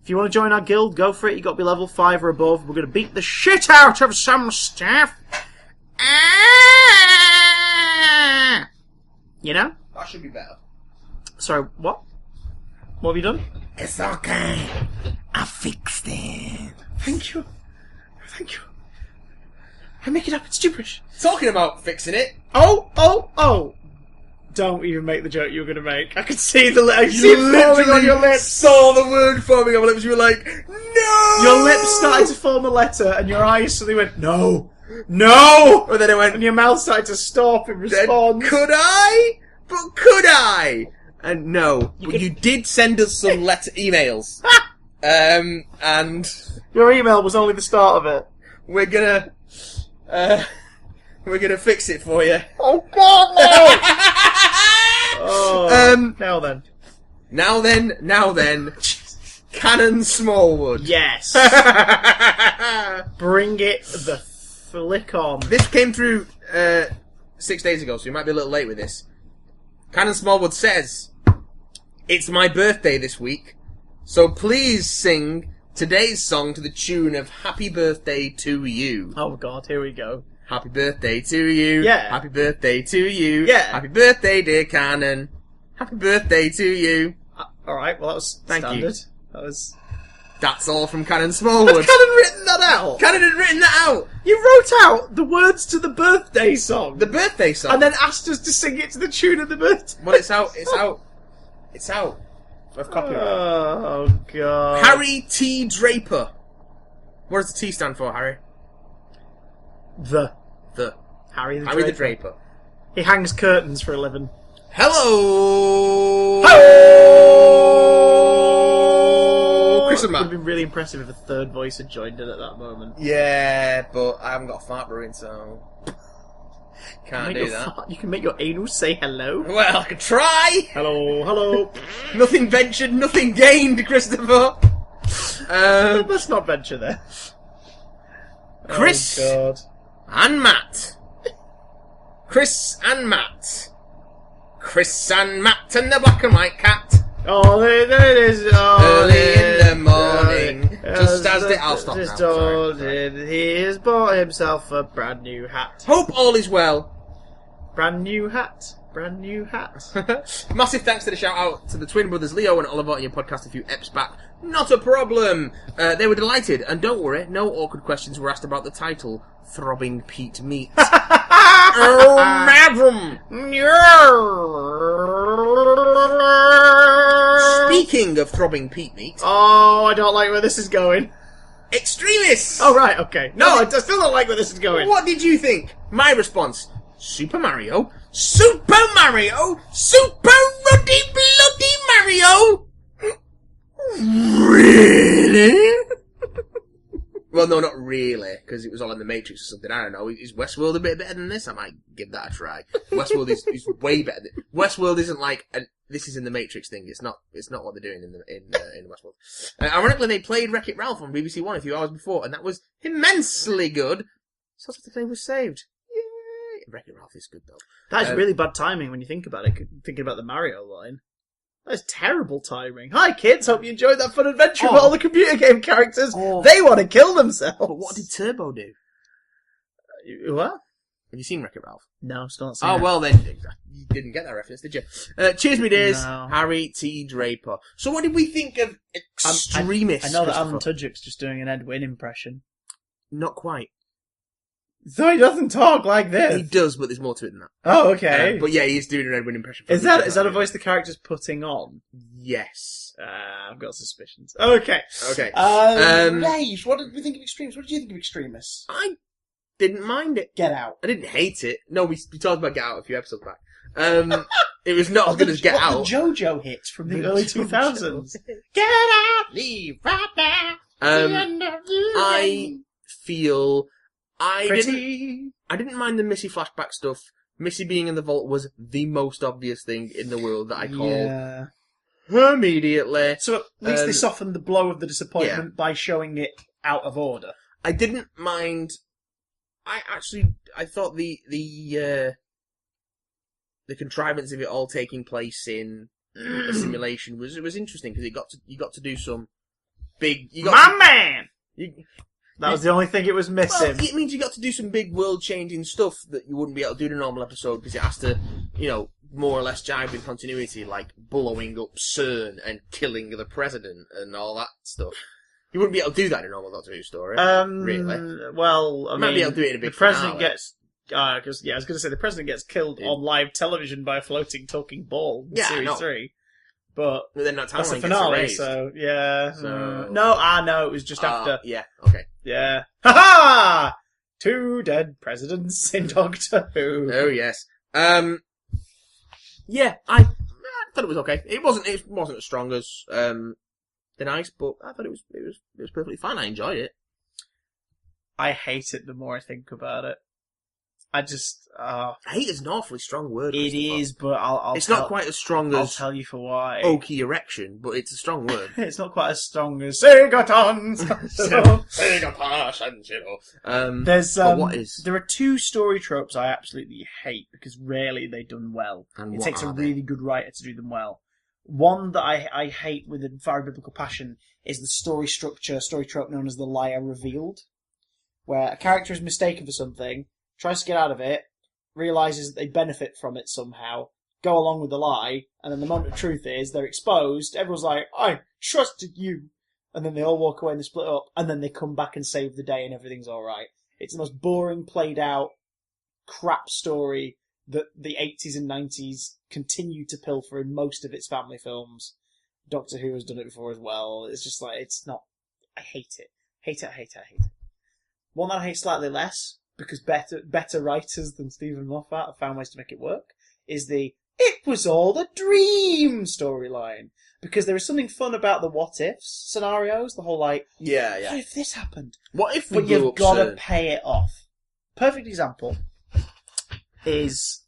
If you want to join our guild, go for it. You've got to be level 5 or above. We're going to beat the shit out of some staff. You know? That should be better. Sorry, what? What have you done? It's okay. I fixed it. Thank you. Thank you. I make it up. It's gibberish. Talking about fixing it. Oh. Don't even make the joke you were going to make. I could see the You forming on your lips. saw the word forming on my lips. You were like, no! Your lips started to form a letter, and your eyes suddenly went, no! No! But then it went, And your mouth started to stop in then response. could I? But could I? And no. But you did send us some emails. And Your email was only the start of it. we're gonna fix it for you. Oh God, no! Oh, now then, Canon Smallwood. yes. Bring it the flick on. This came through 6 days ago, so you might be a little late with this. Canon Smallwood says, "It's my birthday this week, so please sing today's song to the tune of Happy Birthday to You." Oh God, here we go. Happy birthday to you. Yeah. Happy birthday to you. Yeah. Happy birthday, dear Canon. Happy birthday to you. Alright, well that was Thank you. standard. That was... That's all from Canon Smallwood. Has Canon written that out? Canon had written that out. You wrote out the words to the birthday song. The birthday song. And then asked us to sing it to the tune of the birthday. Well, it's out. Of copyright. Oh God. Harry T. Draper. What does the T stand for, Harry? The Harry Harry the Draper. He hangs curtains for a living. Hello! Hello! Chris and It would Matt. have been really impressive if a third voice had joined in at that moment. Yeah, but I haven't got a fart brewing, so can't do that. You can make your anus say hello. Well, I could try. Hello, hello. Nothing ventured, nothing gained, Christopher. Let's not venture there. Chris Oh God. and Matt. Chris and Matt. Chris and Matt and the black and white cat. Oh, there it is. Oh, Early in the morning. Just as the... I'll stop now. Just Sorry. told him he has bought himself a brand new hat. Hope all is well. Brand new hat. Brand new hat. Massive thanks to the shout out to the twin brothers Leo and Oliver on your podcast a few eps back. Not a problem. They were delighted, and don't worry, no awkward questions were asked about the title, Throbbing Pete Meat. Oh, madam! Speaking of Throbbing Pete Meat, Oh, I don't like where this is going. extremists! Oh, right, okay. No, I still don't like where this is going. What did you think? My response, Super Mario, Super Mario, Super Ruddy Bloody Mario! Really? Well, no, not really, because it was all in the Matrix or something. I don't know. Is Westworld a bit better than this? I might give that a try. Westworld is way better. Westworld isn't like this is in the Matrix thing. It's not what they're doing in Westworld. Ironically, they played Wreck-It Ralph on BBC One a few hours before, and that was immensely good. So the day was saved. Yay! Wreck-It Ralph is good though. That is really bad timing when you think about it, thinking about the Mario line. That's terrible timing. Hi kids, hope you enjoyed that fun adventure with all the computer game characters. They want to kill themselves. But what did Turbo do? What? Have you seen Wreck-It Ralph? No, still not seen Oh, it. well then, you didn't get that reference, did you? Cheers me dears, No. Harry T. Draper. So what did we think of extremists? I know that Alan Christopher? Tudyk's just doing an Ed Wynn impression. Not quite. So he doesn't talk like He this. does, but there's more to it than that. Oh, okay. But yeah, he's doing an Edwin impression. Is that a voice the character's putting on? Yes. I've got suspicions. Okay. Okay. Rage, what did we think of Extremists? What did you think of Extremists? I didn't mind it. Get Out. I didn't hate it. No, we talked about Get Out a few episodes back. It was not as good as Get The Out. JoJo hit from the early 2000s. Get out, leave right now. I feel I Pretty. didn't mind the Missy flashback stuff. Missy being in the vault was the most obvious thing in the world that I called Yeah. immediately. So at least they softened the blow of the disappointment by showing it out of order. I didn't mind. I thought the contrivance of it all taking place in a simulation was interesting because you got to do some big. Man. That was the only thing it was missing. Well, it means you got to do some big world-changing stuff that you wouldn't be able to do in a normal episode because it has to, more or less jive with continuity, like blowing up CERN and killing the president and all that stuff. You wouldn't be able to do that in a normal Doctor Who story, really. Well, I You might mean, be able to do it in a big the president finale. gets Because I was going to say the president gets killed on live television by a floating talking ball in Series 3. But then that that's the timeline finale, gets erased. so yeah. So... No, it was just after. Yeah, okay. Yeah. Ha-ha! 2 dead presidents in Doctor Who. Oh, yes. Yeah, I thought it was okay. It wasn't as strong as The Nice, but I thought it was perfectly fine. I enjoyed it. I hate it the more I think about it. I just... hate is an awfully strong word. It is, but I'll it's not quite as strong I'll as tell you for why. Oaky Erection, but it's a strong word. It's not quite as strong as Segaton. There's but what is? There are 2 story tropes I absolutely hate because rarely they're done well. And it takes a really good writer to do them well. One that I hate with a very biblical passion is the story trope known as the liar revealed, where a character is mistaken for something, tries to get out of it, realises that they benefit from it somehow, go along with the lie, and then the moment of truth is they're exposed, everyone's like, I trusted you, and then they all walk away and they split up, and then they come back and save the day and everything's alright. It's the most boring, played out, crap story that the 80s and 90s continue to pilfer in most of its family films. Doctor Who has done it before as well. It's just like, it's not... I hate it. Hate it. One that I hate slightly less, because better writers than Stephen Moffat have found ways to make it work, is the "it was all a dream" storyline. Because there is something fun about the what-ifs scenarios, the whole like, what if this happened? What if we But you've got to pay it off. Perfect example is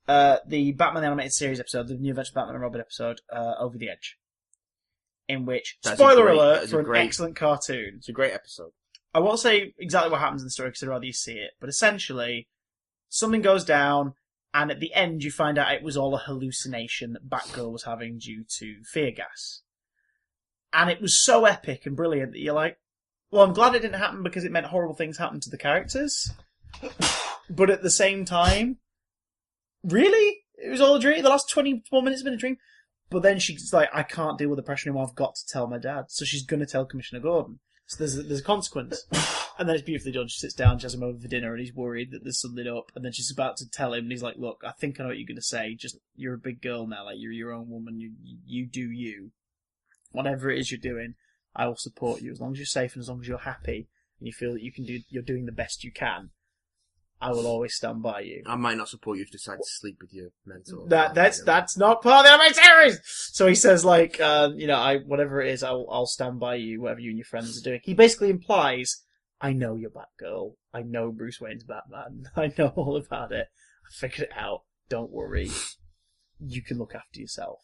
the Batman Animated Series episode, the New Adventures of Batman and Robin episode, Over the Edge. In which, spoiler alert for an excellent cartoon. It's a great episode. I won't say exactly what happens in the story because I'd rather you see it, but essentially, something goes down, and at the end you find out it was all a hallucination that Batgirl was having due to fear gas. And it was so epic and brilliant that you're like, well, I'm glad it didn't happen because it meant horrible things happened to the characters. But at the same time, really? It was all a dream? The last 24 minutes have been a dream? But then she's like, I can't deal with the pressure anymore, I've got to tell my dad. So she's going to tell Commissioner Gordon. So there's a consequence. And then it's beautifully done. She sits down, she has him over for dinner, and he's worried that there's something up. And then she's about to tell him, and he's like, look, I think I know what you're going to say. Just, you're a big girl now. Like, you're your own woman. You do you. Whatever it is you're doing, I will support you. As long as you're safe and as long as you're happy, and you feel that you're doing the best you can, I will always stand by you. I might not support you if you decide to sleep with your mentor. That's not part of the Animated Series! So he says, like, whatever it is, I'll stand by you, whatever you and your friends are doing. He basically implies, I know you're Batgirl. I know Bruce Wayne's Batman. I know all about it. I figured it out. Don't worry. You can look after yourself.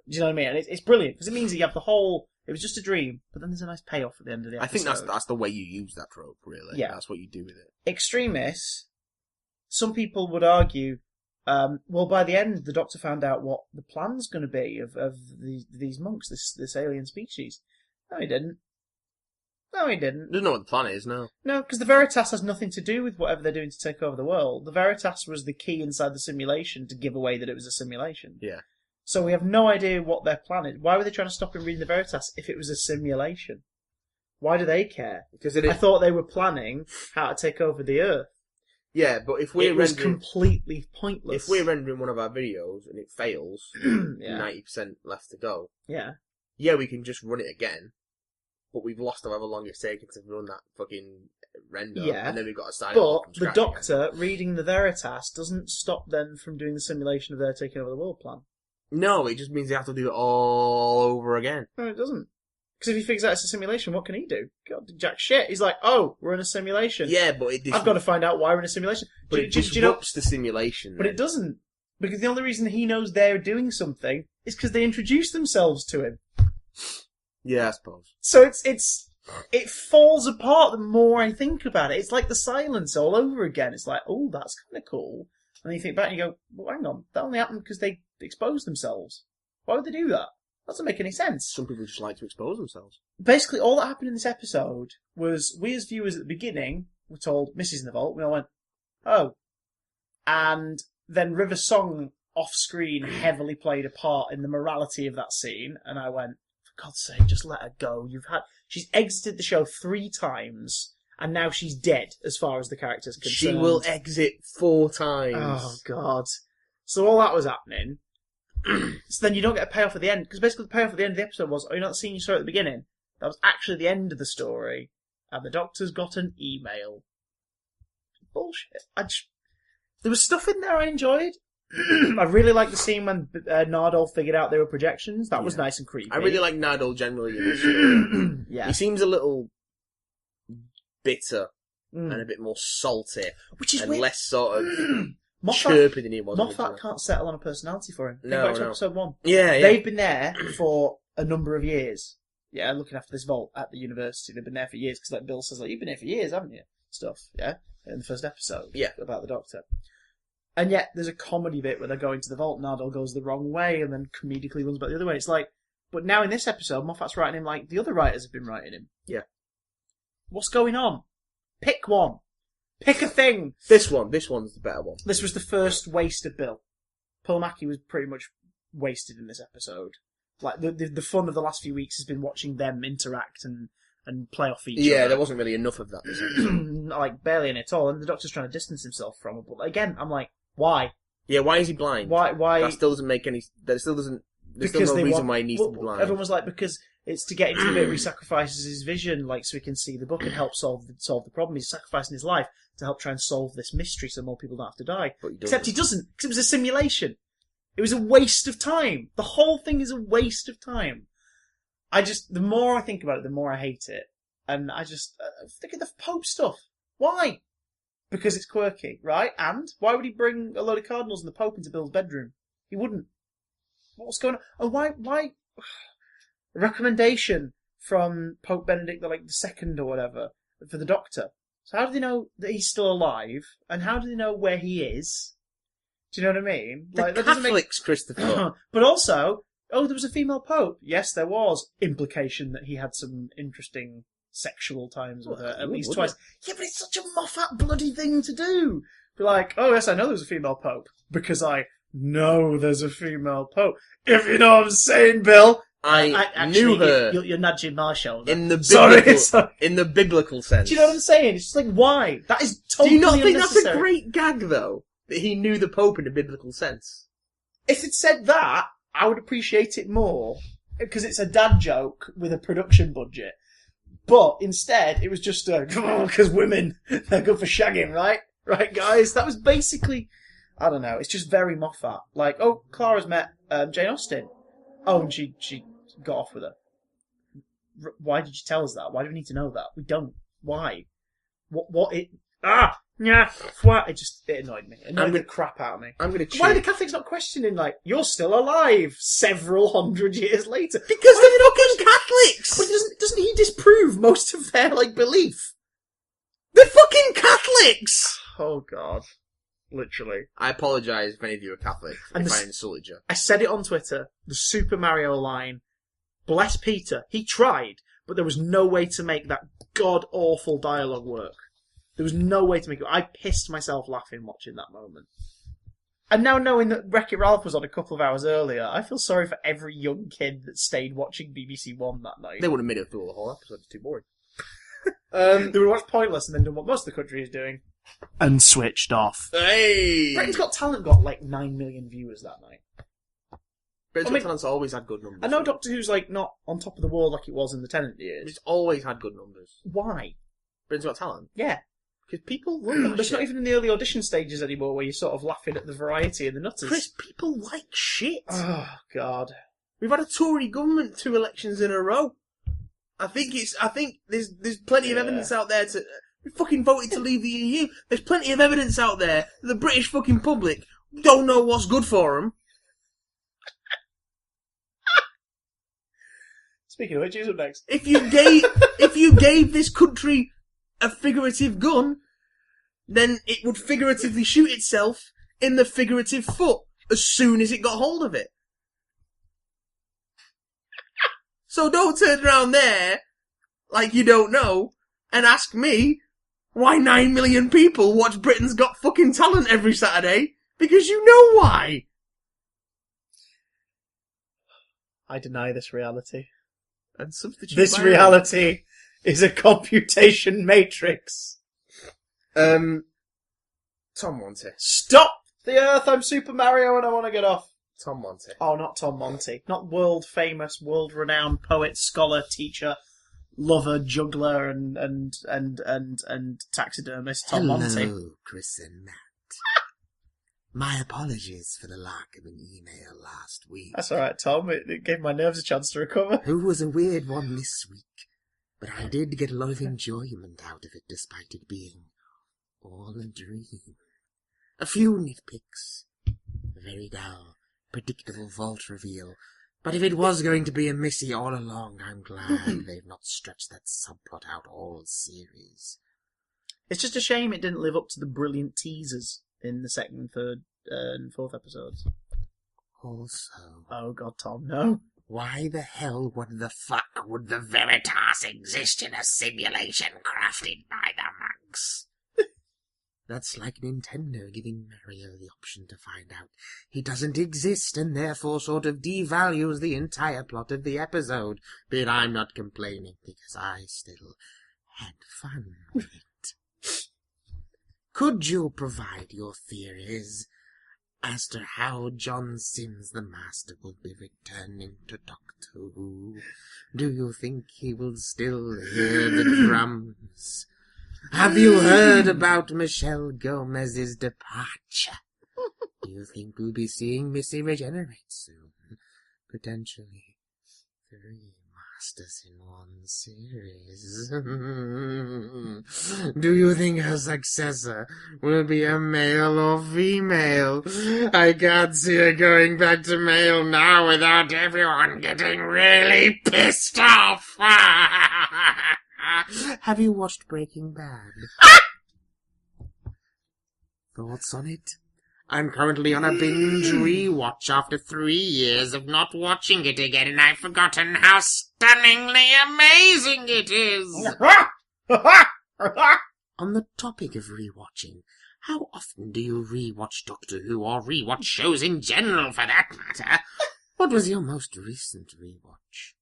Do you know what I mean? And it's brilliant, because it means that you have the whole... It was just a dream, but then there's a nice payoff at the end of the episode. I think that's the way you use that trope, really. Yeah. That's what you do with it. Extremists... Some people would argue, well, by the end, the Doctor found out what the plan's going to be of these monks, this alien species. No, he didn't. Doesn't know what the plan is, no. No, because the Veritas has nothing to do with whatever they're doing to take over the world. The Veritas was the key inside the simulation to give away that it was a simulation. Yeah. So we have no idea what their plan is. Why were they trying to stop him reading the Veritas if it was a simulation? Why do they care? Because I thought they were planning how to take over the Earth. Yeah, but if we're was completely pointless. If we're rendering one of our videos and it fails, 90% left to go. Yeah. Yeah, we can just run it again, but we've lost however long it's taken to run that fucking render. Yeah. And then we've got to start it all from scratch. But the Doctor reading the Veritas doesn't stop them from doing the simulation of their taking over the world plan. No, it just means they have to do it all over again. No, it doesn't. Because if he figures out it's a simulation, what can he do? Can't do jack shit. He's like, oh, we're in a simulation. Yeah, but I've got to find out why we're in a simulation. But it disrupts the simulation. But it doesn't. Because the only reason he knows they're doing something is because they introduce themselves to him. Yeah, I suppose. So it falls apart the more I think about it. It's like the silence all over again. It's like, oh, that's kind of cool. And then you think back and you go, well, hang on, that only happened because they exposed themselves. Why would they do that? Doesn't make any sense. Some people just like to expose themselves. Basically, all that happened in this episode was we as viewers at the beginning were told, Missy's in the vault. We all went, oh. And then River's song off-screen heavily played a part in the morality of that scene. And I went, for God's sake, just let her go. She's exited the show 3 times and now she's dead as far as the character's concerned. She will exit 4 times. Oh, God. So all that was happening. So then you don't get a payoff at the end, because basically the payoff at the end of the episode was, you're not seeing you saw at the beginning. That was actually the end of the story, and the Doctor's got an email. Bullshit. There was stuff in there I enjoyed. I really liked the scene when Nardole figured out they were projections. That was nice and creepy. I really like Nardole generally in this show. Yeah. He seems a little bitter and a bit more salty, which is and weird. less sort of chirpy than he was. Moffat can't settle on a personality for him. No, Think back to episode 1. Yeah. They've been there for a number of years. Yeah, looking after this vault at the university. They've been there for years, because like Bill says, like, you've been here for years, haven't you? Stuff, yeah? In the first episode. Yeah. About the Doctor. And yet, there's a comedy bit where they're going to the vault, Nardole goes the wrong way, and then comedically runs back the other way. It's like, but now in this episode, Moffat's writing him like the other writers have been writing him. Yeah. What's going on? Pick one. Pick a thing. This one's the better one. This was the first waste of Bill. Pulmaki was pretty much wasted in this episode. Like, the fun of the last few weeks has been watching them interact and play off each other. Yeah, there wasn't really enough of that this episode. Like, barely any at all. And the Doctor's trying to distance himself from it. But again, I'm like, why? Yeah, why is he blind? Why? That still doesn't make any... There's still no reason why he needs to be blind. Everyone was like, because it's to get into the bit where he sacrifices his vision, like, so he can see the book and help solve the problem. He's sacrificing his life to help try and solve this mystery so more people don't have to die. Except he doesn't, because it was a simulation. It was a waste of time. The whole thing is a waste of time. The more I think about it, the more I hate it. And I just, think of the Pope stuff. Why? Because it's quirky, right? And why would he bring a load of cardinals and the Pope into Bill's bedroom? He wouldn't. What's going on? And why? A recommendation from Pope Benedict the second or whatever for the Doctor. So how do they know that he's still alive? And how do they know where he is? Do you know what I mean? The Catholics, Christopher. But also, there was a female Pope. Yes, there was. Implication that he had some interesting sexual times with her, at least twice. Yeah, but it's such a Moffat bloody thing to do. Be like, oh yes, I know there's a female Pope, because I know there's a female Pope. If you know what I'm saying, Bill. I knew her. You're nudging my shoulder. In the biblical sense. Do you know what I'm saying? It's just like, why? That is totally unnecessary. Do you not think that's a great gag, though? That he knew the Pope in a biblical sense? If it said that, I would appreciate it more. Because it's a dad joke with a production budget. But instead, it was just because women, they're good for shagging, right? Right, guys? That was basically, I don't know, it's just very Moffat. Like, oh, Clara's met Jane Austen. Oh, and she got off with her. Why did you tell us that? Why do we need to know that? We don't. Why? It annoyed me. It annoyed the crap out of me. I'm going to cheat. Why are the Catholics not questioning, like, you're still alive several hundred years later? Because they're fucking Catholics! But doesn't he disprove most of their, belief? They're fucking Catholics! Oh, God. Literally. I apologise if any of you are Catholic if I insulted you. I said it on Twitter. The Super Mario line. Bless Peter. He tried, but there was no way to make that god-awful dialogue work. There was no way to make it. I pissed myself laughing watching that moment. And now knowing that Wreck-It Ralph was on a couple of hours earlier, I feel sorry for every young kid that stayed watching BBC One that night. They would have made it through the whole episode. It's too boring. They would have watched Pointless and then done what most of the country is doing. And switched off. Hey! Britain's Got Talent got 9 million viewers that night. Britain's Got Talent's always had good numbers. I know Doctor Who's not on top of the world like it was in the Tennant years. It's always had good numbers. Why? Britain's Got Talent? Yeah. Because people love that But it's shit. not even in the early audition stages anymore where you're sort of laughing at the variety and the nutters. Chris, people like shit. Oh, God. We've had a Tory government 2 elections in a row. I think there's plenty of evidence out there to... We fucking voted to leave the EU. There's plenty of evidence out there that the British fucking public don't know what's good for them. Speaking of which, who's up next? If you gave this country a figurative gun, then it would figuratively shoot itself in the figurative foot as soon as it got hold of it. So don't turn around there like you don't know and ask me why 9 million people watch Britain's Got Fucking Talent every Saturday, because you know why. I deny this reality. And substitute This my reality is a computation matrix. Tom Monty. Stop the Earth! I'm Super Mario and I want to get off. Tom Monty. Oh, not Tom Monty. Not world-famous, world-renowned poet, scholar, teacher, lover, juggler, and taxidermist Tom Monty. Hello, Chris and Matt. My apologies for the lack of an email last week. That's alright, Tom. It gave my nerves a chance to recover. It was a weird one this week, but I did get a lot of enjoyment out of it despite it being all a dream. A few nitpicks. A very dull, predictable vault reveal. But if it was going to be a Missy all along, I'm glad they've not stretched that subplot out all series. It's just a shame it didn't live up to the brilliant teasers in the second, third, and fourth episodes. Also... Oh god, Tom, no. Why the hell would the fuck would the Veritas exist in a simulation crafted by the monks. That's like Nintendo giving Mario the option to find out he doesn't exist and therefore sort of devalues the entire plot of the episode. But I'm not complaining because I still had fun with it. Could you provide your theories as to how John Sims the Master will be returning to Doctor Who? Do you think he will still hear the drums? Have you heard about Michelle Gomez's departure? Do you think we'll be seeing Missy regenerate soon? Potentially 3 Masters in one series. Do you think her successor will be a male or female? I can't see her going back to male now without everyone getting really pissed off. Have you watched Breaking Bad? Thoughts on it? I'm currently on a binge rewatch after 3 years of not watching it again, and I've forgotten how stunningly amazing it is. On the topic of rewatching, how often do you rewatch Doctor Who, or rewatch shows in general for that matter? What was your most recent rewatch?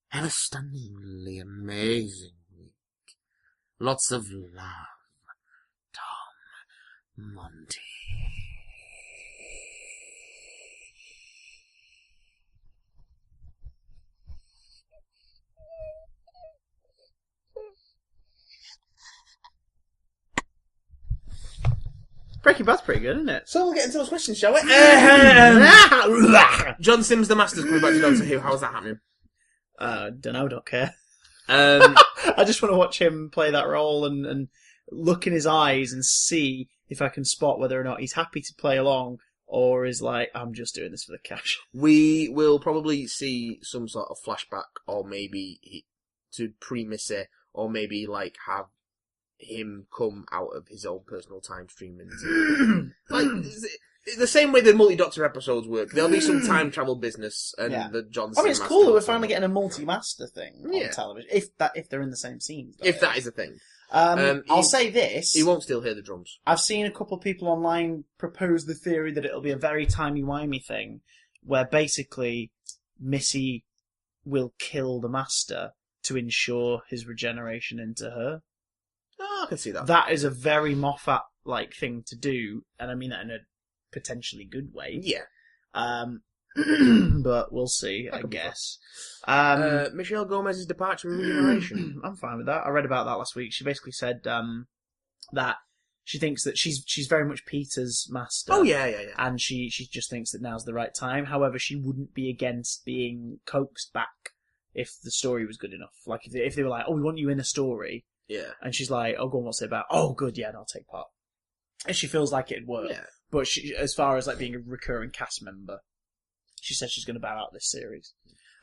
Have a stunningly amazing week. Lots of love, Tom Monty. Breaking Bad's pretty good, isn't it? So we'll get into those questions, shall we? John Sims the Master's coming back to Doctor Who. How's that happening? Don't care. Um, I just want to watch him play that role and look in his eyes and see if I can spot whether or not he's happy to play along or is like, I'm just doing this for the cash. we will probably see some sort of flashback, or maybe to pre-Missy, or maybe like have him come out of his own personal time stream and like the same way the multi-Doctor episodes work. There'll be some time travel business, and the John. I mean, it's cool that we're finally getting a multi-master thing on television. If they're in the same scenes, if that is a thing. I'll say this: he won't still hear the drums. I've seen a couple of people online propose the theory that it'll be a very timey-wimey thing, where basically Missy will kill the Master to ensure his regeneration into her. Oh, I can see that. That is a very Moffat-like thing to do, and I mean that in a potentially good way. Yeah. But we'll see, I guess. Michelle Gomez's departure and regeneration. I'm fine with that. I read about that last week. She basically said that she thinks that she's very much Peter's master. Oh, yeah. And she just thinks that now's the right time. However, she wouldn't be against being coaxed back if the story was good enough. Like, if they were like, oh, we want you in a story. Yeah. And she's like, oh, go on, what's it about? Oh, good, yeah, and I'll take part. And she feels like it'd work. Yeah. But she, as far as like being a recurring cast member, she said she's going to bow out this series.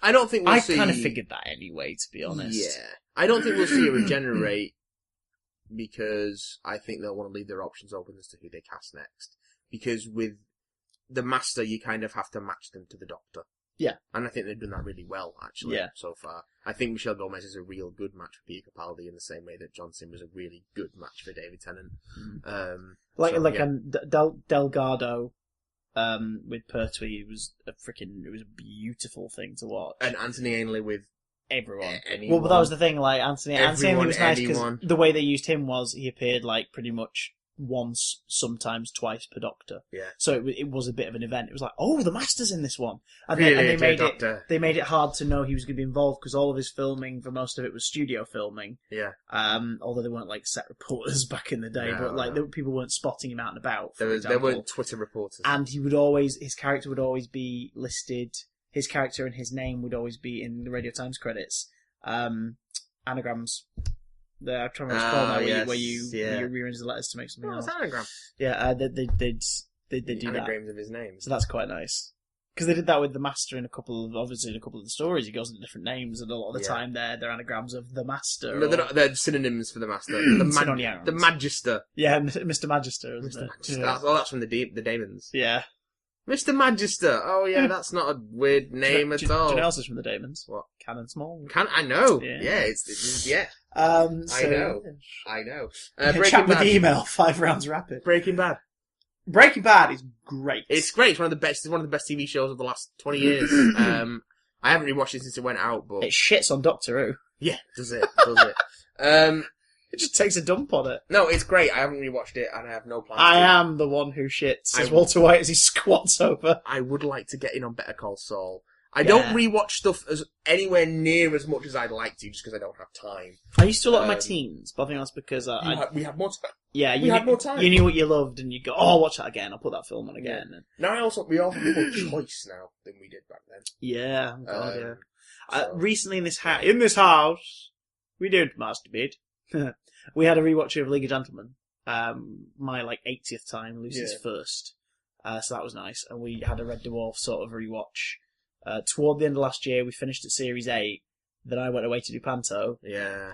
I don't think we'll see... I kind of figured that anyway, to be honest. Yeah. I don't think we'll see her regenerate because I think they'll want to leave their options open as to who they cast next. Because with the Master, you kind of have to match them to the Doctor. Yeah. And I think they've done that really well, actually, so far. I think Michelle Gomez is a real good match for Peter Capaldi in the same way that John Sim was a really good match for David Tennant. Delgado with Pertwee was a beautiful thing to watch. And Anthony Ainley with everyone. Anyone. Well, but that was the thing. Like Anthony Everyone, was nice because anyone. the way they used him was he appeared like pretty much once, sometimes twice per Doctor. Yeah. So it was a bit of an event. It was like, oh, the Master's in this one, and Really, they made it hard to know he was going to be involved because all of his filming, for most of it, was studio filming. Yeah. Although they weren't like set reporters back in the day, No, but like no. people weren't spotting him out and about. There weren't Twitter reporters. And his character would always be listed. His character and his name would always be in the Radio Times credits. Anagrams. I'm trying to remember what it's called now, yes, where you rearrange the letters to make something else. It's anagram. Yeah, they do that. Anagrams of his name. So that's quite nice. Because they did that with the Master in a couple of the stories. He goes into different names, and a lot of the time they're anagrams of the Master. No, they're not. They're synonyms for the Master. The Magister. Yeah, Mr. Magister, isn't Mr. it? Magister. Yeah. That's from the Damons. Yeah. Mr. Magister. Oh yeah, that's not a weird name at all. Do you know else is from the Damons? What? Cannon Small. I know. Yeah. Yeah, it's yeah. I know. Chat with the email. 5 rounds rapid. Breaking Bad. Breaking Bad is great. It's great. It's one of the best. It's one of the best TV shows of the last 20 years. I haven't rewatched it since it went out, but it shits on Doctor Who. yeah, does it? It just takes a dump on it. No, it's great. I haven't rewatched it, and I have no plans. I am the one who shits, says Walter White as he squats over. I would like to get in on Better Call Saul. I don't rewatch stuff as anywhere near as much as I'd like to, just because I don't have time. I used to a lot in my teens, but I think that's because we had more time. Yeah, we had more time. You knew what you loved, and you go, "Oh, I'll watch that again. I'll put that film on again." Yeah. Now we also have more choice now than we did back then. Yeah, God, yeah. Recently in this house, we don't masturbate. We had a rewatch of League of Gentlemen. My 80th time, Lucy's first. So that was nice, and we had a Red Dwarf sort of rewatch. Toward the end of last year, we finished at Series 8. Then I went away to do Panto. Yeah.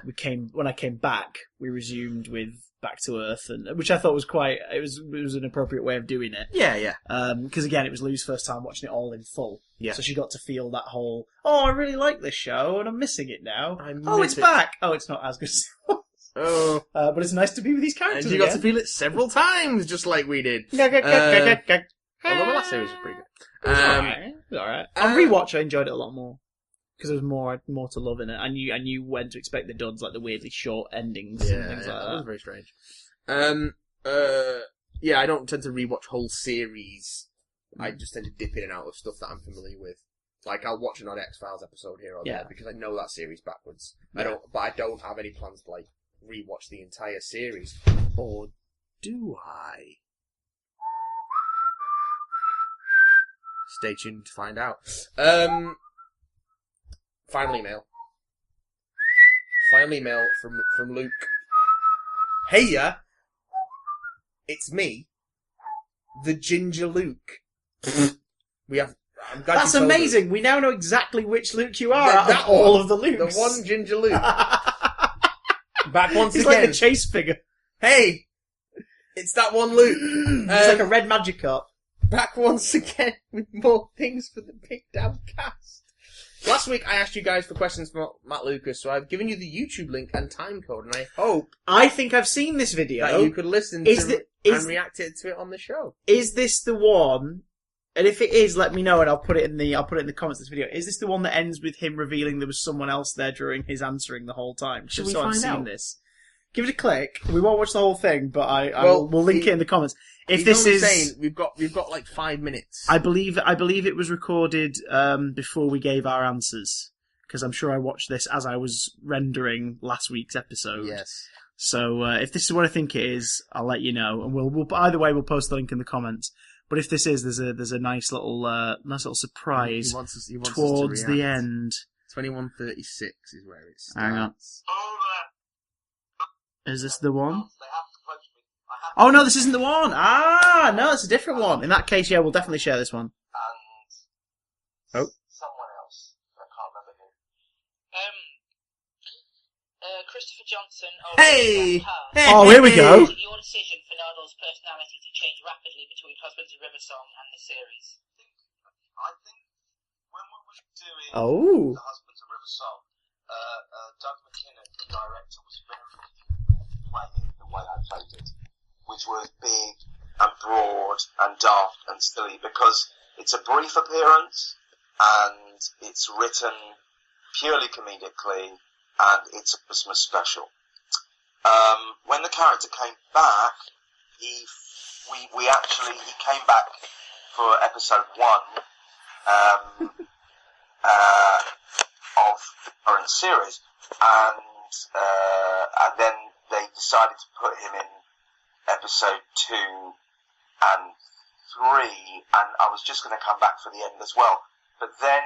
When I came back, we resumed with Back to Earth, which I thought was it was an appropriate way of doing it. Yeah, yeah. Because again, it was Lou's first time watching it all in full. Yeah. So she got to feel that whole, I really like this show, and I'm missing it now. It's it. back! Oh, it's not as good as but it's nice to be with these characters. And you got to feel it several times, just like we did. Although the last series was pretty good. It was alright. On rewatch, I enjoyed it a lot more. Because there was more to love in it. I knew when to expect the duds, like the weirdly short endings and things like that. That was very strange. I don't tend to rewatch whole series. I just tend to dip in and out of stuff that I'm familiar with. Like, I'll watch an odd X-Files episode here or there, because I know that series backwards. Yeah. I don't have any plans to, rewatch the entire series. Or do I? Stay tuned to find out. Final email from Luke. Hey ya! It's me, the Ginger Luke. I'm glad That's you told amazing. us. We now know exactly which Luke you are out of That all one. of the Lukes. The one Ginger Luke. Back once He's again. like the chase figure. Hey! It's that one Luke. It's like a red Magikarp. Back once again with more things for the Big Damn Cast. Last week I asked you guys for questions from Matt Lucas, so I've given you the YouTube link and time code, and I hope I think I've seen this video. that you could listen and react to it on the show. Is this the one? And if it is, let me know, and I'll put it in the comments of this video. Is this the one that ends with him revealing there was someone else there during his answering the whole time? Should Just we so I've find seen out? this. Give it a click. We won't watch the whole thing, but Well, we'll link it in the comments. If He's this only is, saying we've got like 5 minutes. I believe it was recorded before we gave our answers, because I'm sure I watched this as I was rendering last week's episode. Yes. So if this is what I think it is, I'll let you know, and we'll either way we'll post the link in the comments. But if this is, there's a nice little surprise He wants us towards to the react. end. 21:36 is where it starts. Hang on. Is this the one? Oh no, this isn't the one. Ah, no, it's a different one. In that case, yeah, we'll definitely share this one. And someone else. I can't remember who. Christopher Johnson. Hey! Oh, here we go. Is it your decision for Nardol's personality to change rapidly between Husbands of River Song and the series? I think when we were doing Oh. The Husbands of River Song, Doug McKinnon, the director, was very playing the way I played it, which was big and broad and daft and silly, because it's a brief appearance and it's written purely comedically, and it's a Christmas special. When the character came back, he came back for episode 1 of the current series, and then they decided to put him in episode 2 and 3, and I was just going to come back for the end as well, but then,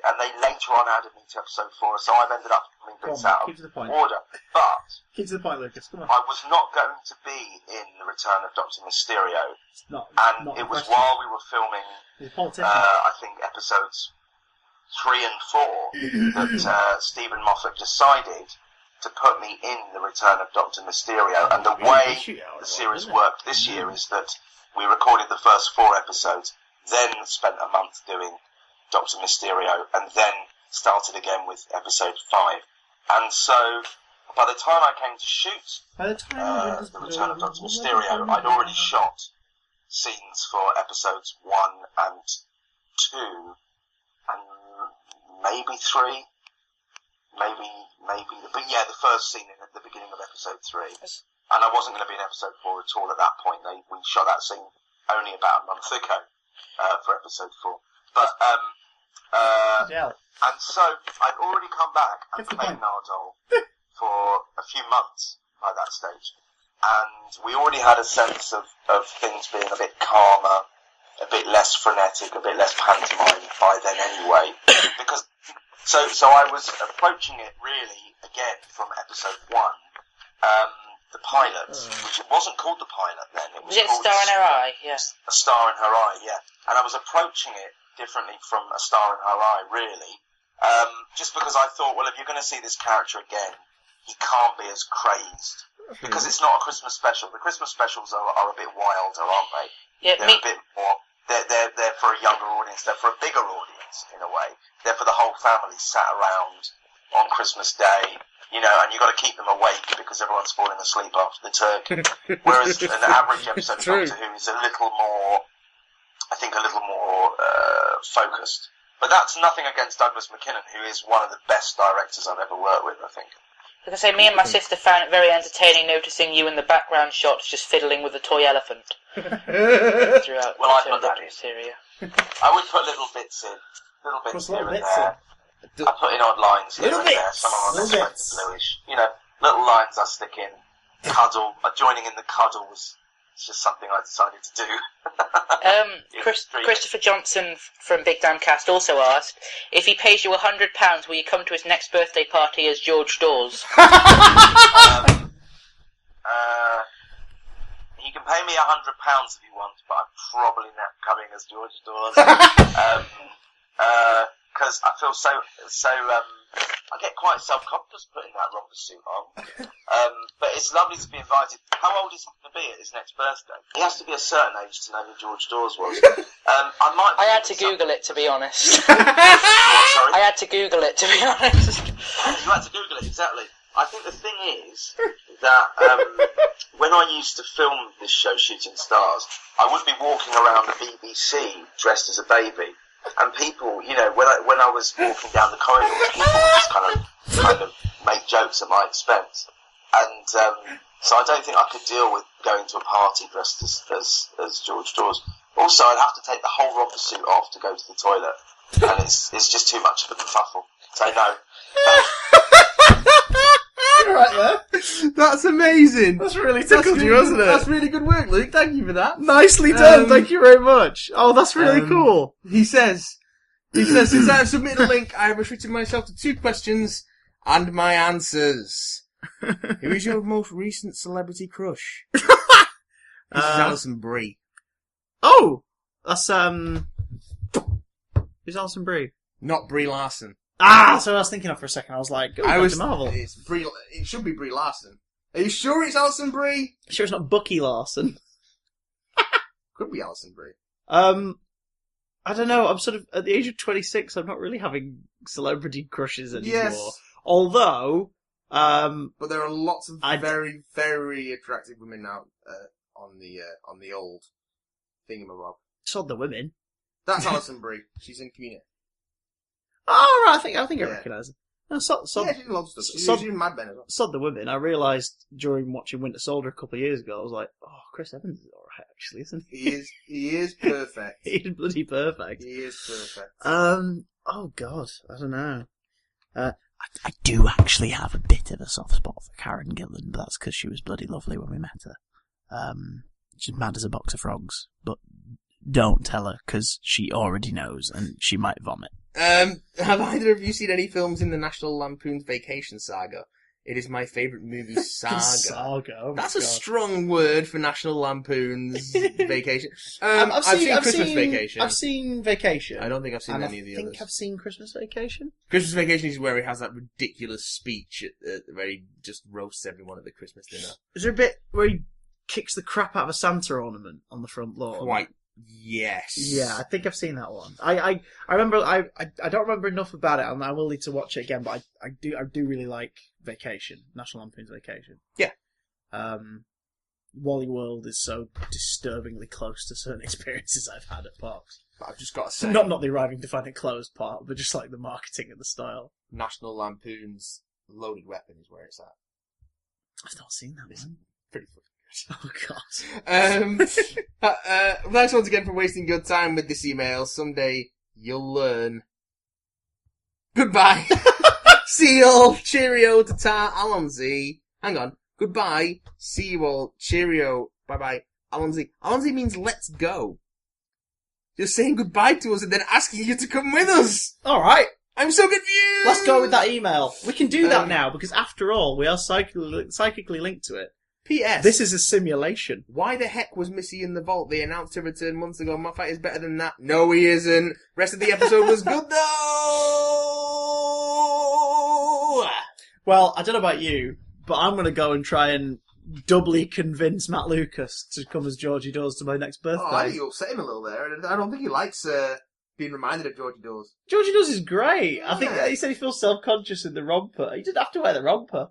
and they later on added me to episode 4, so I've ended up coming bits out of order. But keep to the point, Lucas. Come on. I was not going to be in the Return of Doctor Mysterio, not it was while we were filming, I think episodes 3 and 4, that Stephen Moffat decided to put me in the Return of Doctor Mysterio. And the way the series worked this year is that we recorded the first 4 episodes, then spent a month doing Doctor Mysterio, and then started again with episode 5. And so, by the time I came to shoot the Return of Doctor Mysterio, I'd already shot scenes for episodes 1 and 2, and maybe 3, but yeah, the first scene at the beginning of episode 3. And I wasn't going to be in episode 4 at all at that point. We shot that scene only about a month ago for episode 4. But and so I'd already come back and played Nardole for a few months by that stage, and we already had a sense of things being a bit calmer, a bit less frenetic, a bit less pantomime by then anyway. Because so I was approaching it really again from episode 1. The pilot, which it wasn't called the pilot then. It was it called Star in Her Eye? Yes. A Star in Her Eye, yeah. And I was approaching it differently from A Star in Her Eye, really. Just because I thought, well, if you're going to see this character again, he can't be as crazed. Because it's not a Christmas special. The Christmas specials are a bit wilder, aren't they? Yeah, they're a bit more... They're for a younger audience. They're for a bigger audience, in a way. They're for the whole family sat around on Christmas Day, you know, and you've got to keep them awake because everyone's falling asleep after the turkey. Whereas an average episode of Doctor Who is a little more focused. But that's nothing against Douglas McKinnon, who is one of the best directors I've ever worked with, I think. Like I say, me and my sister found it very entertaining noticing you in the background shots just fiddling with a toy elephant throughout that series. I would put little bits in, here and there. I put in odd lines here and there. Some of them are bluish. You know, little lines I stick in. Cuddle. Joining in the cuddle was just something I decided to do. Christopher Johnson from Big Damn Cast also asked, if he pays you £100, will you come to his next birthday party as George Dawes? He can pay me £100 if he wants, but I'm probably not coming as George Dawes. Because I feel so I get quite self-conscious putting that romper suit on. But it's lovely to be invited. How old is he going to be at his next birthday? He has to be a certain age to know who George Dawes was. I had to Google it, to be honest. Sorry? I had to Google it, to be honest. You had to Google it, exactly. I think the thing is that when I used to film this show, Shooting Stars, I would be walking around the BBC dressed as a baby. And people, you know, when I was walking down the corridors, people would just kind of make jokes at my expense. And so I don't think I could deal with going to a party dressed as George Dawes. Also, I'd have to take the whole romper suit off to go to the toilet, and it's just too much of a kerfuffle. So no. You're right there. That's amazing. That's really tickled you, wasn't it? That's really good work, Luke. Thank you for that. Nicely done. Thank you very much. Oh, that's really cool. He says, since I have submitted a link, I have restricted myself to 2 questions and my answers. Who is your most recent celebrity crush? This is Alison Brie. Oh! That's, who's Alison Brie? Not Brie Larson. Ah, so I was thinking of for a second. I was like, Marvel. It should be Brie Larson. Are you sure it's Alison Brie? Sure it's not Bucky Larson? Could be Alison Brie. I don't know. I'm sort of, at the age of 26, I'm not really having celebrity crushes anymore. Yes. Although, but there are lots of very, very attractive women now, on the old thingamabob. So the women. That's Alison Brie. She's in Community. Oh, right, I think I recognise her. No, yeah, she's in lots of stuff. She's in Mad Men as well. Sod the Women. I realised during watching Winter Soldier a couple of years ago, I was like, oh, Chris Evans is alright, actually, isn't he? He is perfect. He is bloody perfect. He is perfect. Oh god, I don't know. I do actually have a bit of a soft spot for Karen Gillan, but that's because she was bloody lovely when we met her. She's mad as a box of frogs, but don't tell her, because she already knows, and she might vomit. Have either of you seen any films in the National Lampoon's Vacation saga? It is my favourite movie saga. Saga. Oh That's my a God. strong word for National Lampoon's Vacation. I've seen Christmas Vacation. I've seen Vacation. I don't think I've seen and any of the others. I think I've seen Christmas Vacation. Christmas Vacation is where he has that ridiculous speech where he just roasts everyone at the Christmas dinner. Is there a bit where he kicks the crap out of a Santa ornament on the front lawn? Quite. Yes. Yeah, I think I've seen that one. I remember. I don't remember enough about it, and I will need to watch it again. But I do really like Vacation, National Lampoon's Vacation. Yeah. Wally World is so disturbingly close to certain experiences I've had at parks. But I've just got to say, Not the arriving to find it closed part, but just like the marketing and the style. National Lampoon's Loaded Weapon is where it's at. I've not seen that one. Pretty fucking Oh god. Thanks once again for wasting your time with this email. Someday you'll learn. Goodbye. See you all. Cheerio to Ta Alonzi. Hang on. Goodbye. See you all. Cheerio. Bye bye. Alonzi. Alonzi means let's go. You're saying goodbye to us and then asking you to come with us. Alright. I'm so confused. Let's go with that email. We can do that now, because after all, we are psychically linked to it. P.S. This is a simulation. Why the heck was Missy in the vault? They announced her return months ago. Moffat is better than that. No, he isn't. Rest of the episode was good, though! Well, I don't know about you, but I'm going to go and try and doubly convince Matt Lucas to come as Georgie Dawes to my next birthday. Oh, I think you upset him a little there. I don't think he likes being reminded of Georgie Dawes. Georgie Dawes is great. Yeah. I think he said he feels self-conscious in the romper. He didn't have to wear the romper.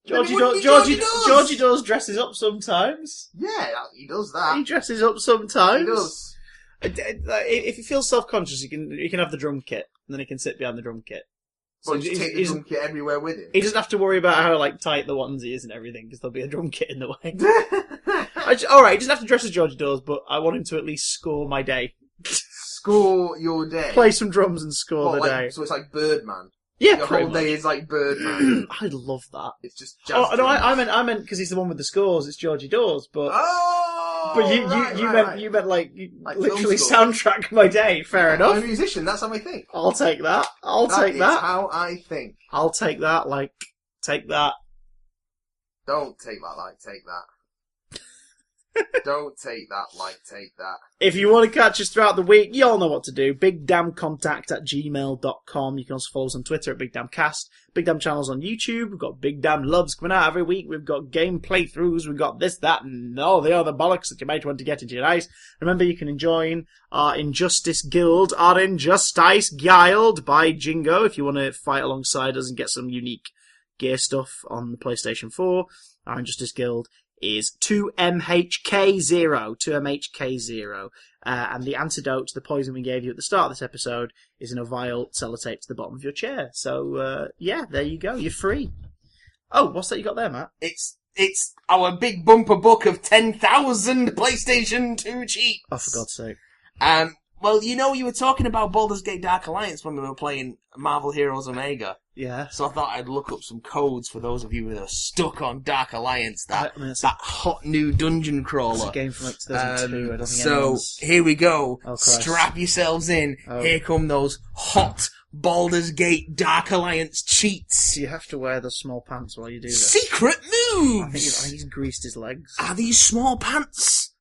Georgie Georgie Dawes dresses up sometimes. Yeah, he does that. He dresses up sometimes. He does. If he feels self-conscious, he can have the drum kit, and then he can sit behind the drum kit. So just take the drum kit everywhere with him. He doesn't have to worry about how tight the onesie is and everything, because there'll be a drum kit in the way. Alright, he doesn't have to dress as Georgie Dawes, but I want him to at least score my day. Score your day. Play some drums and score the day. So it's like Birdman. Yeah, the whole day is like Birdman. I'd love that. It's just jazz. Oh no, I meant because he's the one with the scores. It's Georgie Dawes, but you meant like literally soundtrack my day. Fair enough. I'm a musician. That's how I think. I'll take that. That is how I think. I'll take that. Take that. Don't take that. Take that. Don't take that. Take that. If you want to catch us throughout the week, you all know what to do. BigDamnContact@gmail.com. You can also follow us on Twitter at BigDamnCast. Big Damn channels on YouTube. We've got Big Damn Loves coming out every week. We've got game playthroughs. We've got this, that, and all the other bollocks that you might want to get into your eyes. Remember, you can join our Injustice Guild, our Injustice Guild by Jingo, if you want to fight alongside us and get some unique gear stuff on the PlayStation 4. Our Injustice Guild is 2MHK0. And the antidote to the poison we gave you at the start of this episode is in a vial sellotape to the bottom of your chair. So, yeah, there you go. You're free. Oh, what's that you got there, Matt? It's our big bumper book of 10,000 PlayStation 2 cheats. Oh, for God's sake. Well, you were talking about Baldur's Gate Dark Alliance when we were playing Marvel Heroes Omega. Yeah. So I thought I'd look up some codes for those of you that are stuck on Dark Alliance, that hot new dungeon crawler. It's a game from 2002. I don't think so here we go. Oh, Christ. Strap yourselves in. Oh. Here come those hot Baldur's Gate Dark Alliance cheats. Do you have to wear the small pants while you do this? Secret moves! I think he's greased his legs. Are these small pants?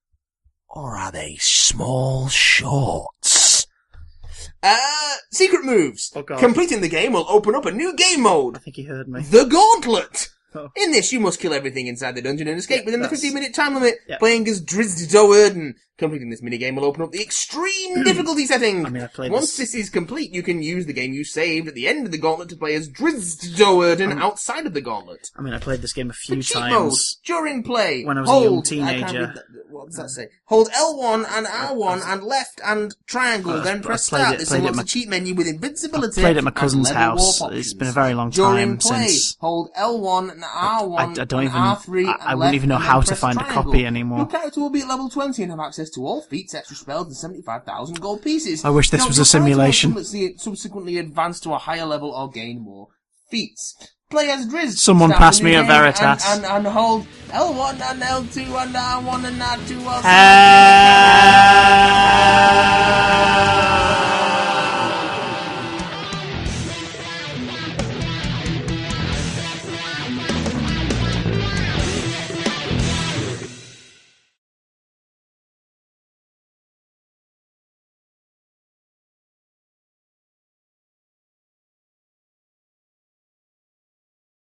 Or are they small shorts? Secret moves. Oh, God. Completing the game will open up a new game mode. I think he heard me. The Gauntlet. Oh. In this, you must kill everything inside the dungeon and escape within the that's- 15-minute time limit. Yeah. Playing as Drizzt-Do'Urden. Completing this minigame will open up the extreme difficulty setting. I mean, I played Once this is complete, you can use the game you saved at the end of the Gauntlet to play as Drizzt-Do'Urden outside of the Gauntlet. I mean, I played this game a few The cheat mode times during play. when I was a young I can't teenager. read that. what does that say? Hold L1 and R1 and left and triangle, then press start. This unlocks a cheat menu with invincibility. I played at my cousin's house. It's been a very long time since. Hold L1 and R1 I don't and even. R3 I wouldn't even know how to find a copy anymore. Your character will be at level 20 and have access to all feats, extra spells, and 75,000 gold pieces. I wish this was a simulation. Subsequently advance to a higher level or gain more feats. Play as Driz. Someone pass me a Veritas. And hold L1 and L2 and R1 and R2 while